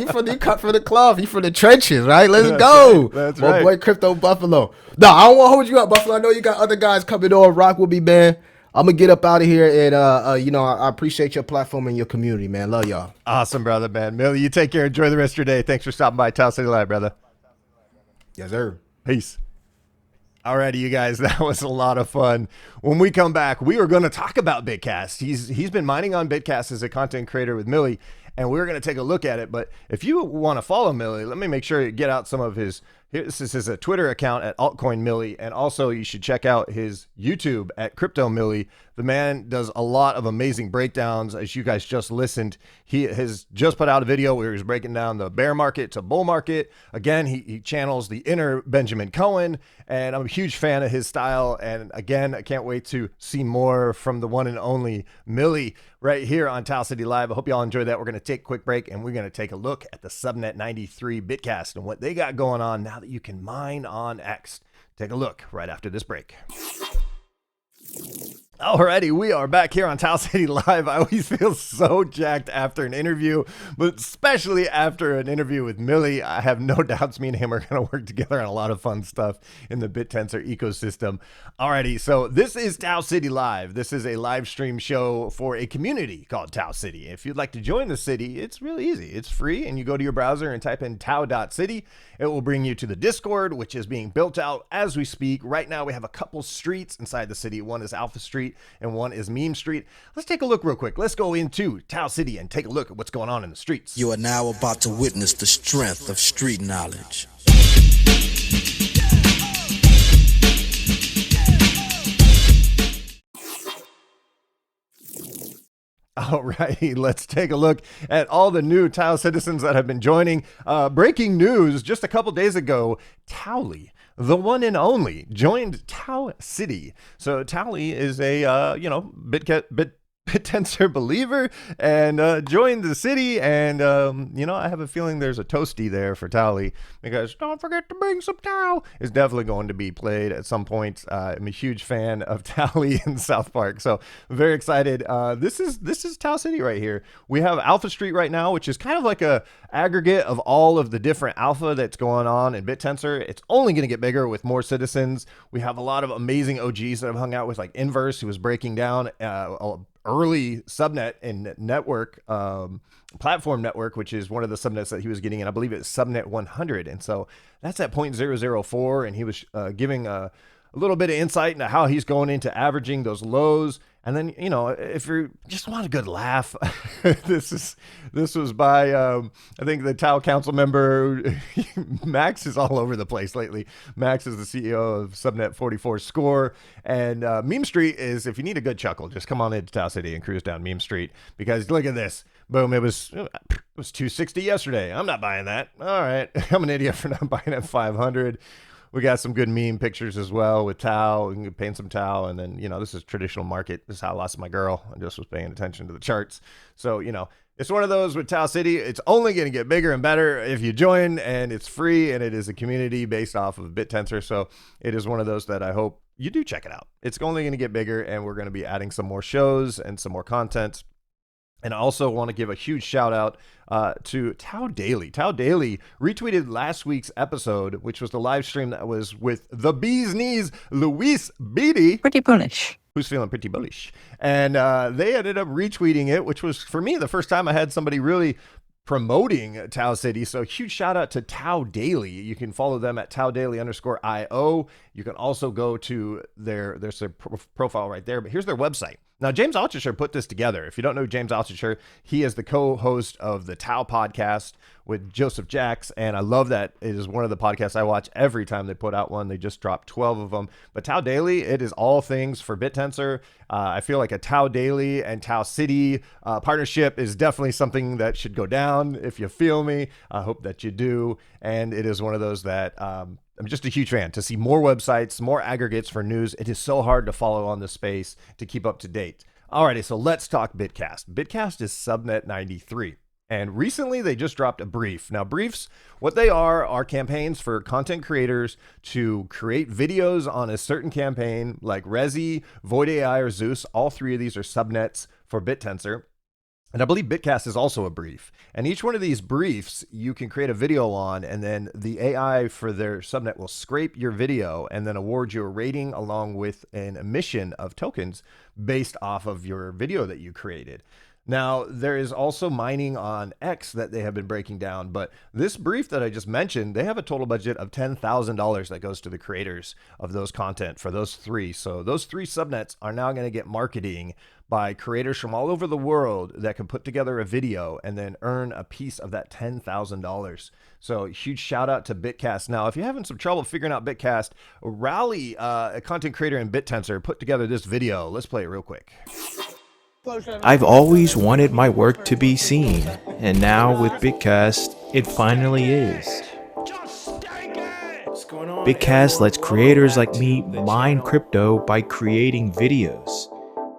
from the cloth. You from the trenches, right? Let's go. That's right. Boy, Crypto Buffalo. No, I don't want to hold you up, Buffalo. I know you got other guys coming on. Rock with me, man. I'm gonna get up out of here, and I appreciate your platform and your community, man. Love y'all. Awesome, brother, man. Millie, you take care. Enjoy the rest of your day. Thanks for stopping by TAO City Live, brother. Yes, sir. Peace. Alrighty, you guys, that was a lot of fun. When we come back, we are going to talk about Bitcast. He's been mining on Bitcast as a content creator with Millie, and we're going to take a look at it. But if you want to follow Millie, let me make sure you get out some of his. This is a Twitter account at altcoin Millie, and also you should check out his YouTube at Crypto Millie. The man does a lot of amazing breakdowns. As you guys just listened, he has just put out a video where he's breaking down the bear market to bull market. Again, he channels the inner Benjamin Cohen, and I'm a huge fan of his style. And again, I can't wait to see more from the one and only Millie right here on TAO City Live. I hope you all enjoyed that. We're going to take a quick break, and we're going to take a look at the Subnet 93 Bitcast and what they got going on now that you can mine on X. Take a look right after this break. Alrighty, we are back here on TAO City Live. I always feel so jacked after an interview, but especially after an interview with Millie. I have no doubts me and him are going to work together on a lot of fun stuff in the Bittensor ecosystem. Alrighty, so this is TAO City Live. This is a live stream show for a community called TAO City. If you'd like to join the city, it's really easy. It's free, and you go to your browser and type in tao.city. It will bring you to the Discord, which is being built out as we speak. Right now, we have a couple streets inside the city. One is Alpha Street, and one is Meme Street. Let's take a look real quick. Let's go into TAO City and take a look at what's going on in the streets. You are now about to witness the strength of street knowledge. All right, let's take a look at all the new TAO citizens that have been joining. Breaking news, just a couple days ago, Towley, the one and only, joined TAO City. So Towley is a, Bittensor believer and joined the city. And, I have a feeling there's a toasty there for Towley because don't forget to bring some TAO is definitely going to be played at some point. I'm a huge fan of Towley in South Park, so I'm very excited. This is TAO City right here. We have Alpha Street right now, which is kind of like a aggregate of all of the different alpha that's going on in Bittensor. It's only going to get bigger with more citizens. We have a lot of amazing OGs that I've hung out with, like Inverse, who was breaking down early subnet and network, platform network, which is one of the subnets that he was getting in. I believe it's subnet 100. And so that's at 0.004. And he was giving a little bit of insight into how he's going into averaging those lows. And then, if you just want a good laugh, this was by, I think the TAO council member, Max is all over the place lately. Max is the CEO of Subnet 44 Score. And Meme Street is, if you need a good chuckle, just come on into TAO City and cruise down Meme Street. Because look at this. Boom, it was 260 yesterday. I'm not buying that. All right. I'm an idiot for not buying at 500. We got some good meme pictures as well with TAO. We can paint some TAO. And then, this is traditional market. This is how I lost my girl. I just was paying attention to the charts. So, it's one of those with TAO City. It's only going to get bigger and better if you join, and it's free, and it is a community based off of Bittensor. So it is one of those that I hope you do check it out. It's only going to get bigger, and we're going to be adding some more shows and some more content. And I also want to give a huge shout out to TAO Daily. TAO Daily retweeted last week's episode, which was the live stream that was with the bee's knees, Luis Beatty. Pretty bullish. Who's feeling pretty bullish. And they ended up retweeting it, which was, for me, the first time I had somebody really promoting TAO City. So huge shout out to TAO Daily. You can follow them at TAODaily_IO. You can also go to there's their profile right there, but here's their website. Now, James Altucher put this together. If you don't know James Altucher, he is the co-host of the TAO podcast with Joseph Jacks, and I love that. It is one of the podcasts I watch every time they put out one. They just dropped 12 of them. But TAO Daily, it is all things for Bittensor. I feel like a TAO Daily and TAO City partnership is definitely something that should go down, if you feel me. I hope that you do. And it is one of those that I'm just a huge fan to see more websites, more aggregates for news. It is so hard to follow on this space to keep up to date. Alrighty, so let's talk Bitcast. Bitcast is Subnet 93. And recently they just dropped a brief. Now, briefs, what they are campaigns for content creators to create videos on a certain campaign like Resi, Void AI, or Zeus. All three of these are subnets for Bittensor. And I believe Bitcast is also a brief. And each one of these briefs you can create a video on, and then the AI for their subnet will scrape your video and then award you a rating along with an emission of tokens based off of your video that you created. Now, there is also mining on X that they have been breaking down, but this brief that I just mentioned, they have a total budget of $10,000 that goes to the creators of those content for those three. So those three subnets are now going to get marketing by creators from all over the world that can put together a video and then earn a piece of that $10,000. So huge shout out to Bitcast. Now, if you're having some trouble figuring out Bitcast, Rally, a content creator in Bittensor, put together this video. Let's play it real quick. I've always wanted my work to be seen, and now with Bitcast, it finally is. Bitcast lets creators like me mine crypto by creating videos.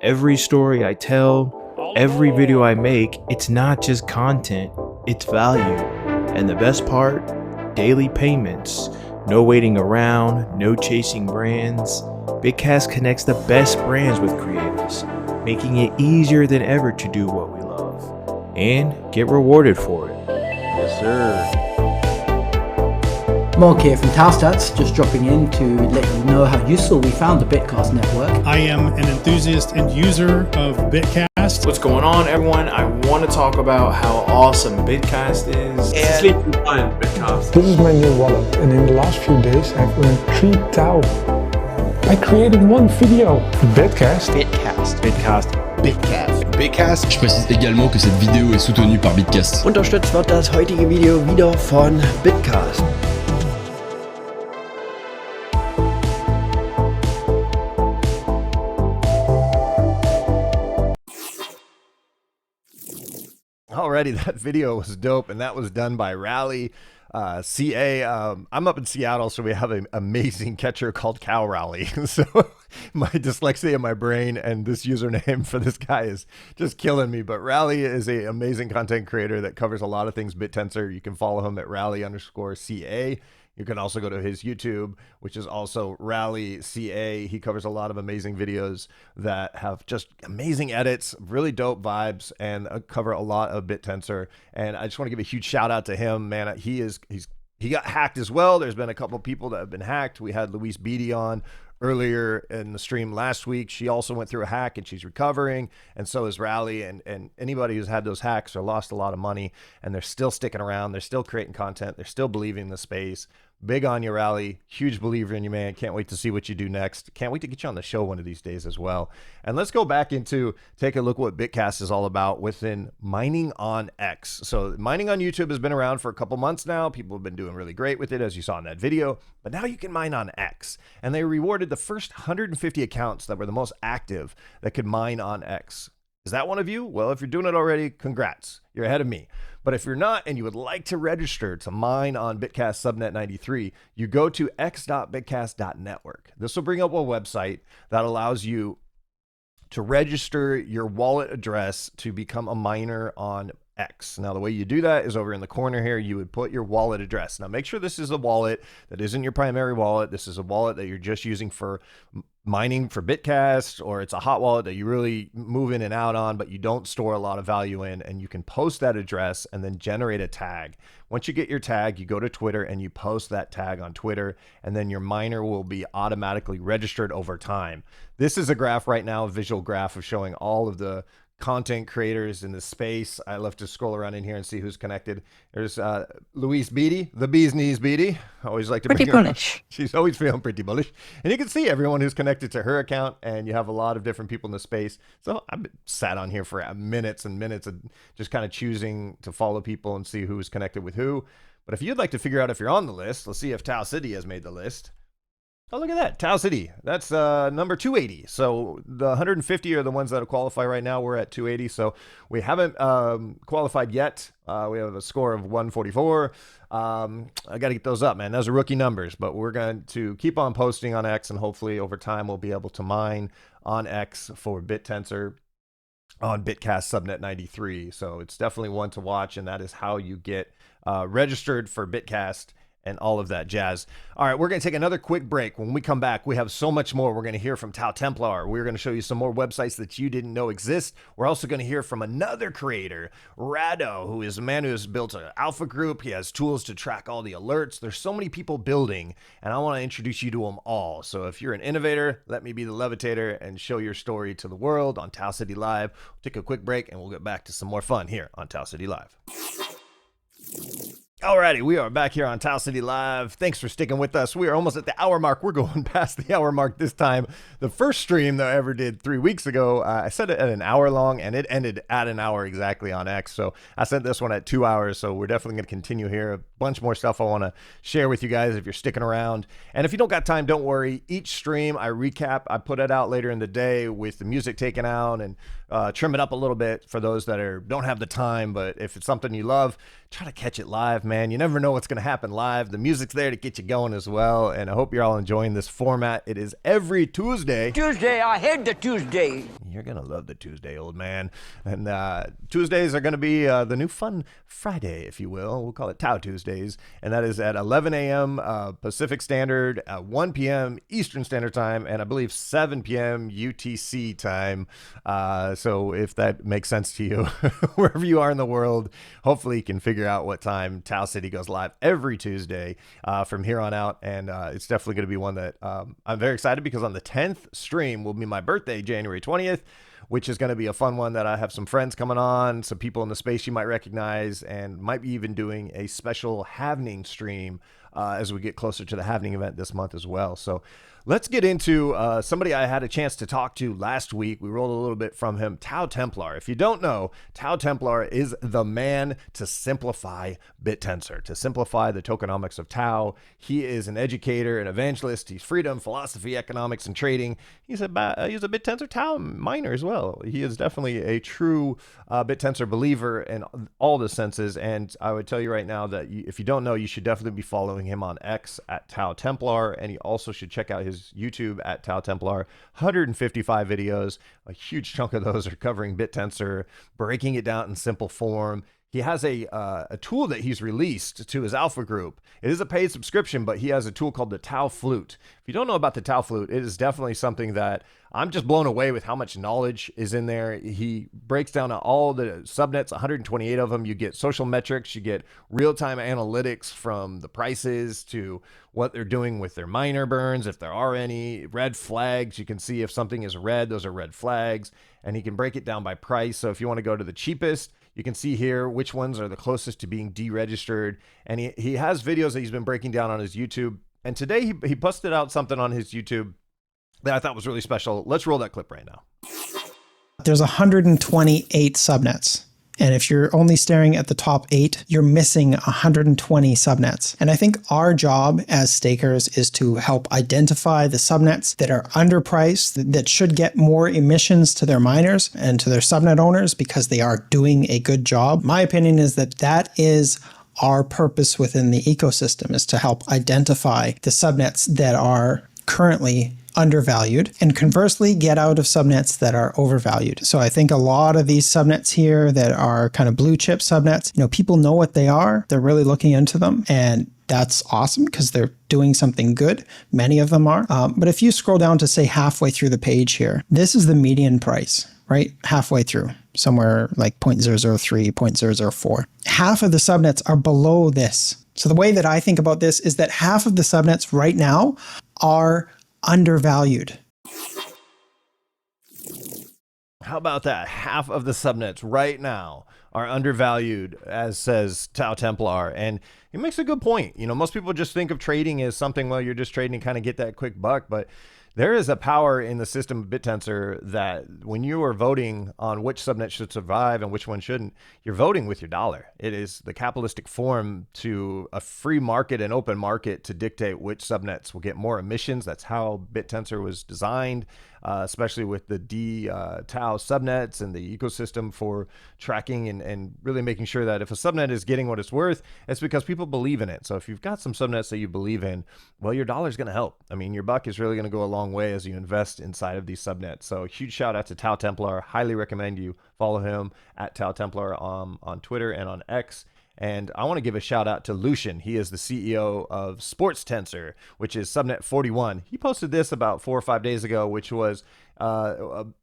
Every story I tell, every video I make, it's not just content, it's value. And the best part, daily payments. No waiting around, no chasing brands. Bitcast connects the best brands with creators, making it easier than ever to do what we love and get rewarded for it. Yes, sir. Mark here from TAO Stats, just dropping in to let you know how useful we found the Bitcast network. I am an enthusiast and user of Bitcast. What's going on, everyone? I want to talk about how awesome Bitcast is. Sleeping fine, Bitcast. This is my new wallet, and in the last few days I've earned 3 TAO. I created one video. Bitcast. Bitcast. Bitcast. Bitcast. Bitcast. Je précise également que cette vidéo est soutenue par Bitcast. Unterstützt wird das heutige Video wieder von Bitcast. Alrighty, that video was dope, and that was done by Rally CA. I'm up in Seattle, so we have an amazing catcher called Cow Rally. So my dyslexia in my brain and this username for this guy is just killing me. But Rally is an amazing content creator that covers a lot of things Bittensor. You can follow him at Rally_CA. You can also go to his YouTube, which is also Rally CA. He covers a lot of amazing videos that have just amazing edits, really dope vibes, and cover a lot of Bittensor. And I just want to give a huge shout out to him, man. He got hacked as well. There's been a couple people that have been hacked. We had Louise Beatty on earlier in the stream last week. She also went through a hack and she's recovering, and so is Rally. And anybody who's had those hacks or lost a lot of money, and they're still sticking around, they're still creating content, they're still believing in the space. Big on you, Rally. Huge believer in you, man. Can't wait to see what you do next. Can't wait to get you on the show one of these days as well. And let's go back into take a look what Bitcast is all about within mining on X. So mining on YouTube has been around for a couple months now. People have been doing really great with it, as you saw in that video. But now you can mine on X. And they rewarded the first 150 accounts that were the most active that could mine on X. Is that one of you? Well, if you're doing it already, congrats. You're ahead of me. But if you're not and you would like to register to mine on Bitcast Subnet 93, you go to x.bitcast.network. This will bring up a website that allows you to register your wallet address to become a miner on X. Now, the way you do that is over in the corner here. You would put your wallet address. Now, make sure this is a wallet that isn't your primary wallet. This is a wallet that you're just using for mining for Bitcast, or it's a hot wallet that you really move in and out on, but you don't store a lot of value in, and you can post that address and then generate a tag. Once you get your tag, you go to Twitter and you post that tag on Twitter, and then your miner will be automatically registered over time. This is a graph right now, a visual graph of showing all of the content creators in the space. I love to scroll around in here and see who's connected. There's Louise Beatty, the bee's knees Beatty. I always like to pretty bring her bullish. up. She's always feeling pretty bullish. And you can see everyone who's connected to her account, and you have a lot of different people in the space. So I've sat on here for minutes and minutes of just kind of choosing to follow people and see who's connected with who. But if you'd like to figure out if you're on the list, let's see if TAO City has made the list. Oh, look at that. TAO City. That's number 280. So the 150 are the ones that qualify right now. We're at 280. So we haven't qualified yet. We have a score of 144. I got to get those up, man. Those are rookie numbers. But we're going to keep on posting on X, and hopefully over time we'll be able to mine on X for Bittensor on Bitcast Subnet 93. So it's definitely one to watch, and that is how you get registered for Bitcast and all of that jazz. All right, we're going to take another quick break. When we come back, we have so much more. We're going to hear from Tau Templar. We're going to show you some more websites that you didn't know exist. We're also going to hear from another creator, Rado, who is a man who has built an alpha group. He has tools to track all the alerts. There's so many people building, and I want to introduce you to them all. So if you're an innovator, let me be the levitator and show your story to the world on TAO City Live. We'll take a quick break, and we'll get back to some more fun here on TAO City Live. Alrighty, we are back here on TAO City Live. Thanks for sticking with us. We are almost at the hour mark. We're going past the hour mark this time. The first stream that I ever did 3 weeks ago, I set it at an hour long, and it ended at an hour exactly on X. So I sent this one at 2 hours, so we're definitely going to continue here. A bunch more stuff I want to share with you guys if you're sticking around. And if you don't got time, don't worry. Each stream I recap. I put it out later in the day with the music taken out and trim it up a little bit for those that don't have the time. But if it's something you love, try to catch it live, man. man. You never know what's going to happen live. The music's there to get you going as well. And I hope you're all enjoying this format. It is every Tuesday. Tuesday, I hate the Tuesday. You're going to love the Tuesday, old man. And Tuesdays are going to be the new fun Friday, if you will. We'll call it TAO Tuesdays. And that is at 11 a.m. Pacific Standard, 1 p.m. Eastern Standard Time, and I believe 7 p.m. UTC time. So if that makes sense to you, wherever you are in the world, hopefully you can figure out what time TAO City goes live every Tuesday from here on out. And it's definitely going to be one that I'm very excited, because on the 10th stream will be my birthday, January 20th, which is going to be a fun one that I have some friends coming on, some people in the space you might recognize, and might be even doing a special halvening stream as we get closer to the halvening event this month as well. So let's get into somebody I had a chance to talk to last week. We rolled a little bit from him, TAO Templar. If you don't know, TAO Templar is the man to simplify Bittensor, to simplify the tokenomics of TAO. He is an educator, an evangelist. He's freedom, philosophy, economics, and trading. He's a Bittensor TAO miner as well. He is definitely a true Bittensor believer in all the senses. And I would tell you right now that if you don't know, you should definitely be following him on X at TAO Templar. And he also should check out his YouTube at TAO Templar. 155 videos. A huge chunk of those are covering Bittensor, breaking it down in simple form. He has a tool that he's released to his alpha group. It is a paid subscription, but he has a tool called the TAO Flute. If you don't know about the TAO Flute, it is definitely something that I'm just blown away with how much knowledge is in there. He breaks down all the subnets, 128 of them. You get social metrics, you get real-time analytics from the prices to what they're doing with their miner burns, if there are any, red flags. You can see if something is red, those are red flags. And he can break it down by price. So if you want to go to the cheapest, you can see here which ones are the closest to being deregistered. And he has videos that he's been breaking down on his YouTube. And today he posted out something on his YouTube that I thought was really special. Let's roll that clip right now. There's 128 subnets. And if you're only staring at the top 8, you're missing 120 subnets. And I think our job as stakers is to help identify the subnets that are underpriced, that should get more emissions to their miners and to their subnet owners because they are doing a good job. My opinion is that that is our purpose within the ecosystem, is to help identify the subnets that are currently undervalued, and conversely get out of subnets that are overvalued. So I think a lot of these subnets here that are kind of blue chip subnets, people know what they are, they're really looking into them, and that's awesome because they're doing something good. Many of them are. But if you scroll down to say halfway through the page here, this is the median price, right? Halfway through, somewhere like 0.003, 0.004. Half of the subnets are below this. So the way that I think about this is that half of the subnets right now are undervalued. How about that? Half of the subnets right now are undervalued, as says TAO Templar. And he makes a good point. Most people just think of trading as something, well, you're just trading to kind of get that quick buck. But there is a power in the system of Bittensor that when you are voting on which subnet should survive and which one shouldn't, you're voting with your dollar. It is the capitalistic form to a free market and open market to dictate which subnets will get more emissions. That's how Bittensor was designed, especially with the dTAO subnets and the ecosystem for tracking and really making sure that if a subnet is getting what it's worth, it's because people believe in it. So if you've got some subnets that you believe in, well, your dollar's going to help. I mean, your buck is really going to go a long way as you invest inside of these subnets. So huge shout out to TAO Templar. Highly recommend you follow him at TAO Templar on Twitter and on X. And I want to give a shout out to Lucian. He is the CEO of Sports Tensor, which is subnet 41. He posted this about 4 or 5 days ago, which was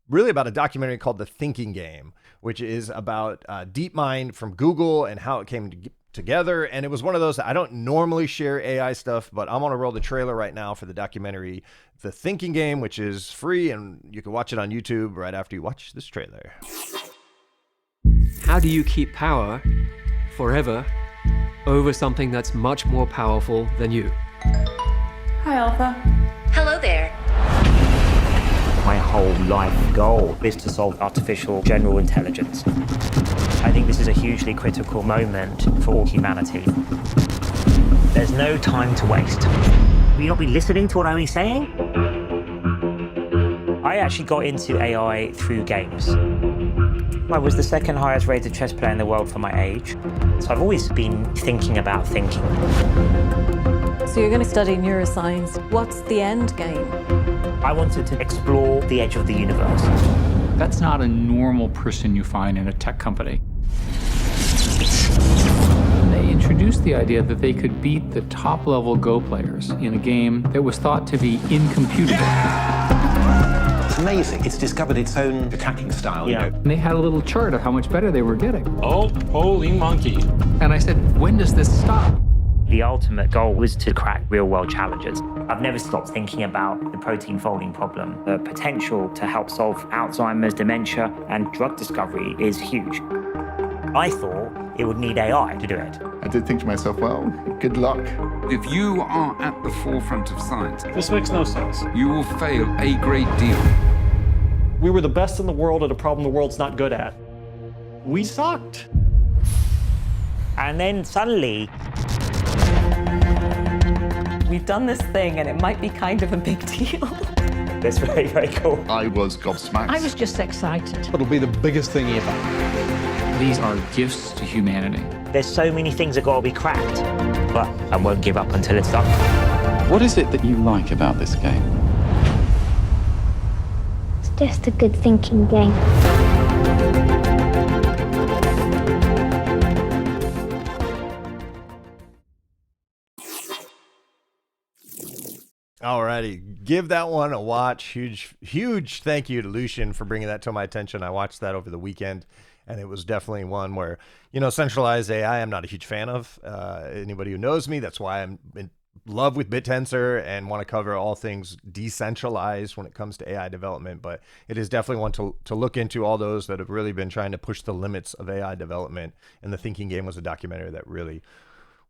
really about a documentary called The Thinking Game, which is about DeepMind from Google and how it came together. And it was one of those, I don't normally share AI stuff, but I'm going to roll the trailer right now for the documentary The Thinking Game, which is free, and you can watch it on YouTube right after you watch this trailer. How do you keep power forever over something that's much more powerful than you? Hi, Alpha. Hello there. My whole life goal is to solve artificial general intelligence. I think this is a hugely critical moment for all humanity. There's no time to waste. Will you not be listening to what I'm saying? I actually got into AI through games. I was the second highest rated chess player in the world for my age, so I've always been thinking about thinking. So you're going to study neuroscience. What's the end game? I wanted to explore the edge of the universe. That's not a normal person you find in a tech company. They introduced the idea that they could beat the top-level Go players in a game that was thought to be incomputable. It's amazing. It's discovered its own attacking style. Yeah. And they had a little chart of how much better they were getting. Oh, holy monkey. And I said, when does this stop? The ultimate goal was to crack real-world challenges. I've never stopped thinking about the protein folding problem. The potential to help solve Alzheimer's, dementia, and drug discovery is huge. I thought it would need AI to do it. I did think to myself, well, good luck. If you are at the forefront of science, This makes no sense. you will fail a great deal. We were the best in the world at a problem the world's not good at. We sucked. And then suddenly, We've done this thing and it might be kind of a big deal. that's very, very cool. I was gobsmacked. I was just excited. It'll be the biggest thing ever. These are gifts to humanity. There's so many things that got to be cracked, but I won't give up until it's done. What is it that you like about this game? It's just a good thinking game. Alrighty, give that one a watch. Huge thank you to Lucian for bringing that to my attention. I watched that over the weekend, and it was definitely one where, centralized AI I'm not a huge fan of. Anybody who knows me, that's why I'm in love with Bittensor and want to cover all things decentralized when it comes to AI development. But it is definitely one to look into, all those that have really been trying to push the limits of AI development. And The Thinking Game was a documentary that really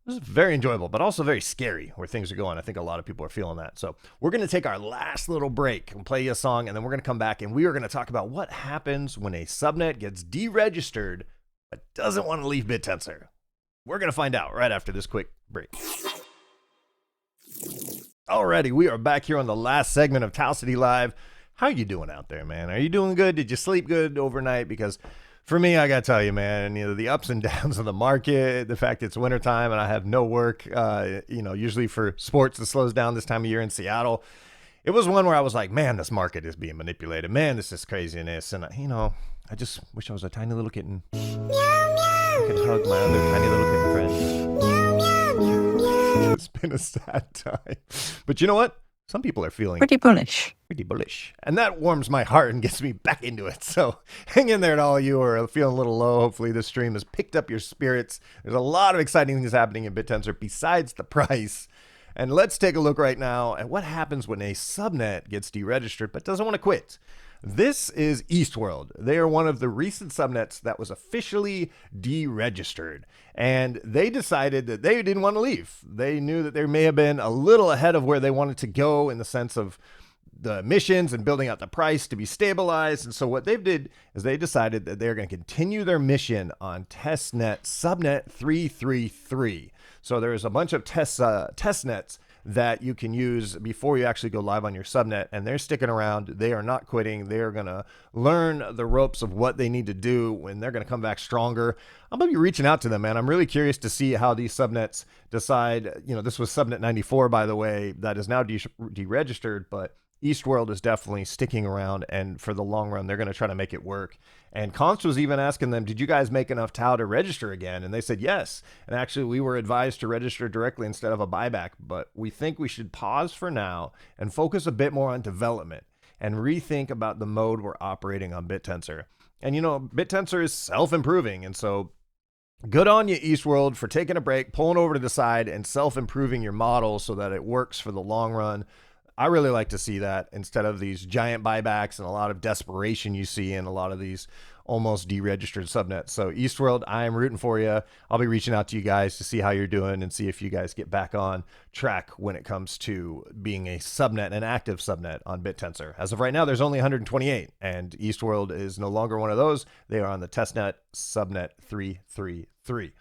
was very enjoyable, but also very scary where things are going. I think a lot of people are feeling that. So we're going to take our last little break and play you a song, and then we're going to come back and we are going to talk about what happens when a subnet gets deregistered but doesn't want to leave Bittensor. We're going to find out right after this quick break. Alrighty, we are back here on the last segment of TAO City Live. How are you doing out there, man? Are you doing good? Did you sleep good overnight? Because for me, I gotta tell you, man, the ups and downs of the market, the fact it's wintertime and I have no work, usually for sports, it slows down this time of year in Seattle. It was one where I was like, man, this market is being manipulated. Man, this is craziness. And, I just wish I was a tiny little kitten. Meow, meow. I could hug my other tiny little kitten friend. Meow, meow, meow, meow. It's been a sad time. But you know what? Some people are feeling Pretty bullish. And that warms my heart and gets me back into it. So hang in there to all you who are feeling a little low. Hopefully this stream has picked up your spirits. There's a lot of exciting things happening in Bittensor besides the price. And let's take a look right now at what happens when a subnet gets deregistered but doesn't want to quit. This is Eastworld. They are one of the recent subnets that was officially deregistered. And they decided that they didn't want to leave. They knew that they may have been a little ahead of where they wanted to go in the sense of the missions and building out the price to be stabilized. And so what they did is they decided that they're going to continue their mission on testnet subnet 333. So there's a bunch of test nets that you can use before you actually go live on your subnet, and they're sticking around. They are not quitting. They are going to learn the ropes of what they need to do, and they're going to come back stronger. I'm going to be reaching out to them, man. I'm really curious to see how these subnets decide. This was subnet 94, by the way, that is now deregistered, but Eastworld is definitely sticking around, and for the long run, they're going to try to make it work. And Const was even asking them, did you guys make enough TAO to register again? And they said yes. And actually, we were advised to register directly instead of a buyback, but we think we should pause for now and focus a bit more on development and rethink about the mode we're operating on Bittensor. And Bittensor is self-improving, and so good on you, Eastworld, for taking a break, pulling over to the side, and self-improving your model so that it works for the long run. I really like to see that instead of these giant buybacks and a lot of desperation you see in a lot of these almost deregistered subnets. So Eastworld, I am rooting for you. I'll be reaching out to you guys to see how you're doing and see if you guys get back on track when it comes to being a subnet, an active subnet on Bittensor. As of right now, there's only 128, and Eastworld is no longer one of those. They are on the testnet subnet 333.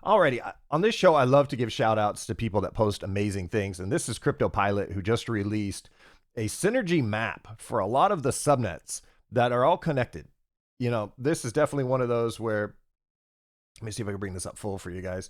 Alrighty, on this show, I love to give shout outs to people that post amazing things. And this is CryptoPilote, who just released a synergy map for a lot of the subnets that are all connected. you know, this is definitely one of those where, let me see if I can bring this up full for you guys.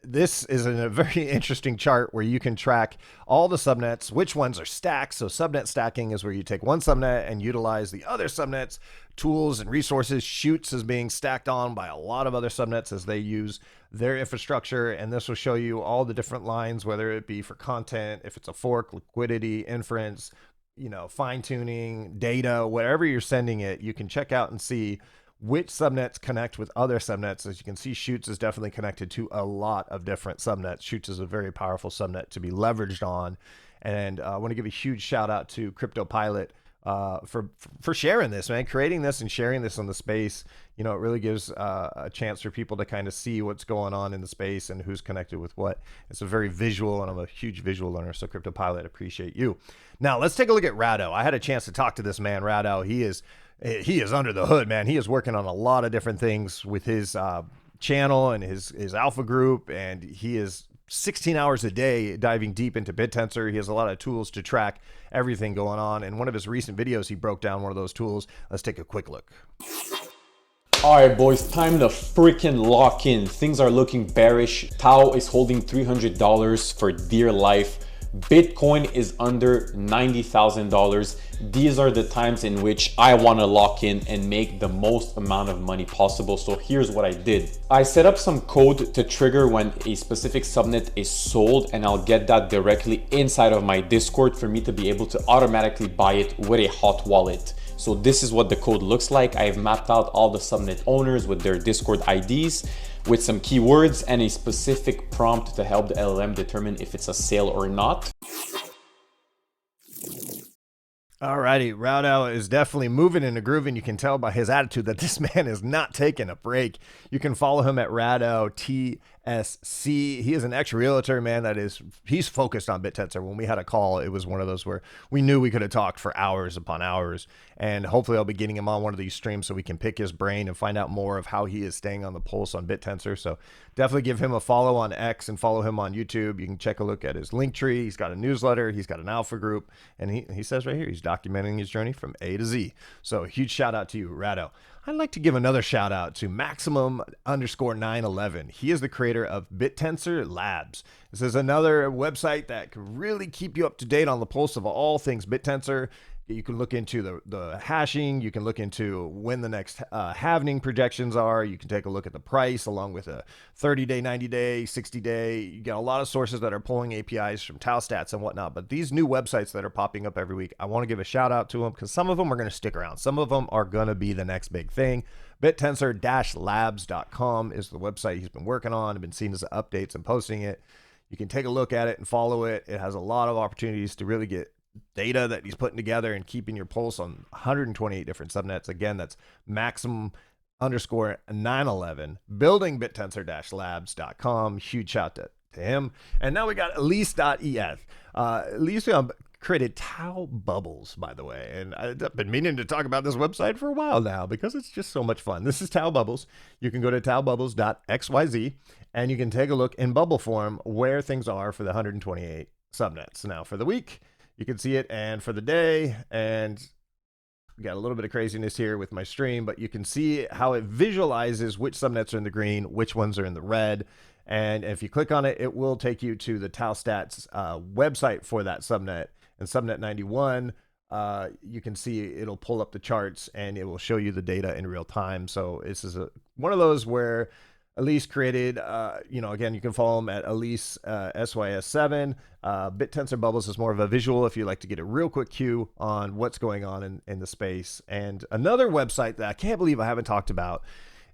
This is a very interesting chart where you can track all the subnets, which ones are stacked. So subnet stacking is where you take one subnet and utilize the other subnets, tools and resources. Shoots is being stacked on by a lot of other subnets as they use their infrastructure. And this will show you all the different lines, whether it be for content, if it's a fork, liquidity, inference, you know, fine tuning, data, whatever you're sending it, you can check out and see which subnets connect with other subnets. As you can see, Shoots is definitely connected to a lot of different subnets. Shoots is a very powerful subnet to be leveraged on. And I want to give a huge shout out to CryptoPilote for sharing this, man, creating this and sharing this on the space. You know, it really gives a chance for people to kind of see what's going on in the space and who's connected with what. It's a very visual, and I'm a huge visual learner, so CryptoPilote, appreciate you. Now, let's take a look at Rado. I had a chance to talk to this man, Rado. He is under the hood, man. He is working on a lot of different things with his channel and his alpha group, and he is 16 hours a day diving deep into Bittensor. He has a lot of tools to track everything going on. And one of his recent videos, he broke down one of those tools. Let's take a quick look. All right, boys, time to freaking lock in. Things are looking bearish. TAO is holding $300 for dear life. Bitcoin is under $90,000. These are the times in which I want to lock in and make the most amount of money possible. So here's what I did. I set up some code to trigger when a specific subnet is sold, and I'll get that directly inside of my Discord for me to be able to automatically buy it with a hot wallet. So this is what the code looks like. I've mapped out all the subnet owners with their Discord IDs, with some keywords and a specific prompt to help the LLM determine if it's a sale or not. Alrighty, Rado is definitely moving and grooving. You can tell by his attitude that this man is not taking a break. You can follow him at Rado TSC. He is an ex-realtor, man. He's focused on Bittensor. When we had a call, it was one of those where we knew we could have talked for hours upon hours. And hopefully I'll be getting him on one of these streams so we can pick his brain and find out more of how he is staying on the pulse on Bittensor. So definitely give him a follow on X and follow him on YouTube. You can check a look at his link tree. He's got a newsletter. He's got an alpha group. And he says right here, he's documenting his journey from A to Z. So a huge shout out to you, Rado. I'd like to give another shout out to Maximum_911. He is the creator of Bittensor Labs. This is another website that can really keep you up to date on the pulse of all things Bittensor. You can look into the hashing. You can look into when the next halving projections are. You can take a look at the price along with a 30-day, 90-day, 60-day. You got a lot of sources that are pulling APIs from TAO stats and whatnot. But these new websites that are popping up every week, I want to give a shout out to them because some of them are going to stick around. Some of them are going to be the next big thing. Bittensor-labs.com is the website he's been working on. I've been seeing his updates and posting it. You can take a look at it and follow it. It has a lot of opportunities to really get data that he's putting together and keeping your pulse on 128 different subnets. Again, that's Maximum_911, building Bittensor-labs.com. Huge shout out to him. And now we got eleusys.eth. Eleusys created TAO Bubbles, by the way. And I've been meaning to talk about this website for a while now because it's just so much fun. This is TAO Bubbles. You can go to taobubbles.xyz and you can take a look in bubble form where things are for the 128 subnets. Now for the week, you can see it, and for the day, and we got a little bit of craziness here with my stream, but you can see how it visualizes which subnets are in the green, which ones are in the red. And if you click on it, it will take you to the TAO stats website for that subnet. And subnet 91, you can see it'll pull up the charts and it will show you the data in real time. So this is one of those where Elise created, again, you can follow him at Elise SYS7. Bittensor Bubbles is more of a visual if you like to get a real quick cue on what's going on in the space. And another website that I can't believe I haven't talked about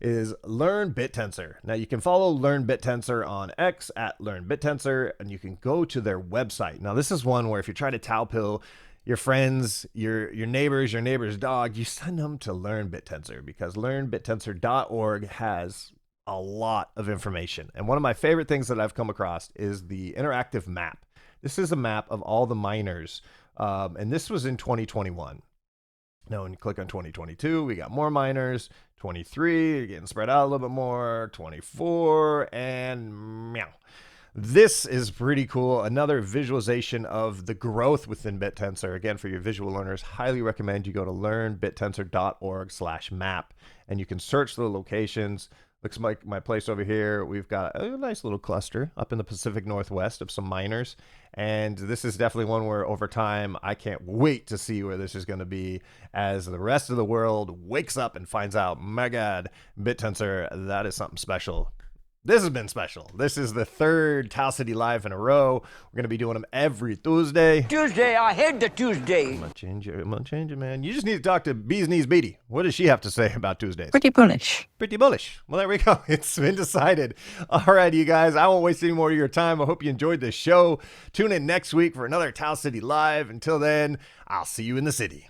is Learn Bittensor. Now you can follow Learn Bittensor on X at Learn Bittensor, and you can go to their website. Now this is one where if you try to TAO pill your friends, your neighbor's dog, you send them to Learn Bittensor because learnbittensor.org has a lot of information. And one of my favorite things that I've come across is the interactive map. This is a map of all the miners. And this was in 2021. Now, when you click on 2022, we got more miners. 23, you're getting spread out a little bit more. 24, and meow. This is pretty cool. Another visualization of the growth within Bittensor. Again, for your visual learners, highly recommend you go to learnbittensor.org/map, and you can search the locations. Looks like my place over here. We've got a nice little cluster up in the Pacific Northwest of some miners. And this is definitely one where over time, I can't wait to see where this is going to be as the rest of the world wakes up and finds out, my God, Bittensor, that is something special. This has been special. This is the third TAO City Live in a row. We're going to be doing them every Tuesday. Tuesday, I hate the Tuesday. I'm going to change it, man. You just need to talk to Bee's Knees Beatty. What does she have to say about Tuesdays? Pretty bullish. Pretty bullish. Well, there we go. It's been decided. All right, you guys. I won't waste any more of your time. I hope you enjoyed this show. Tune in next week for another TAO City Live. Until then, I'll see you in the city.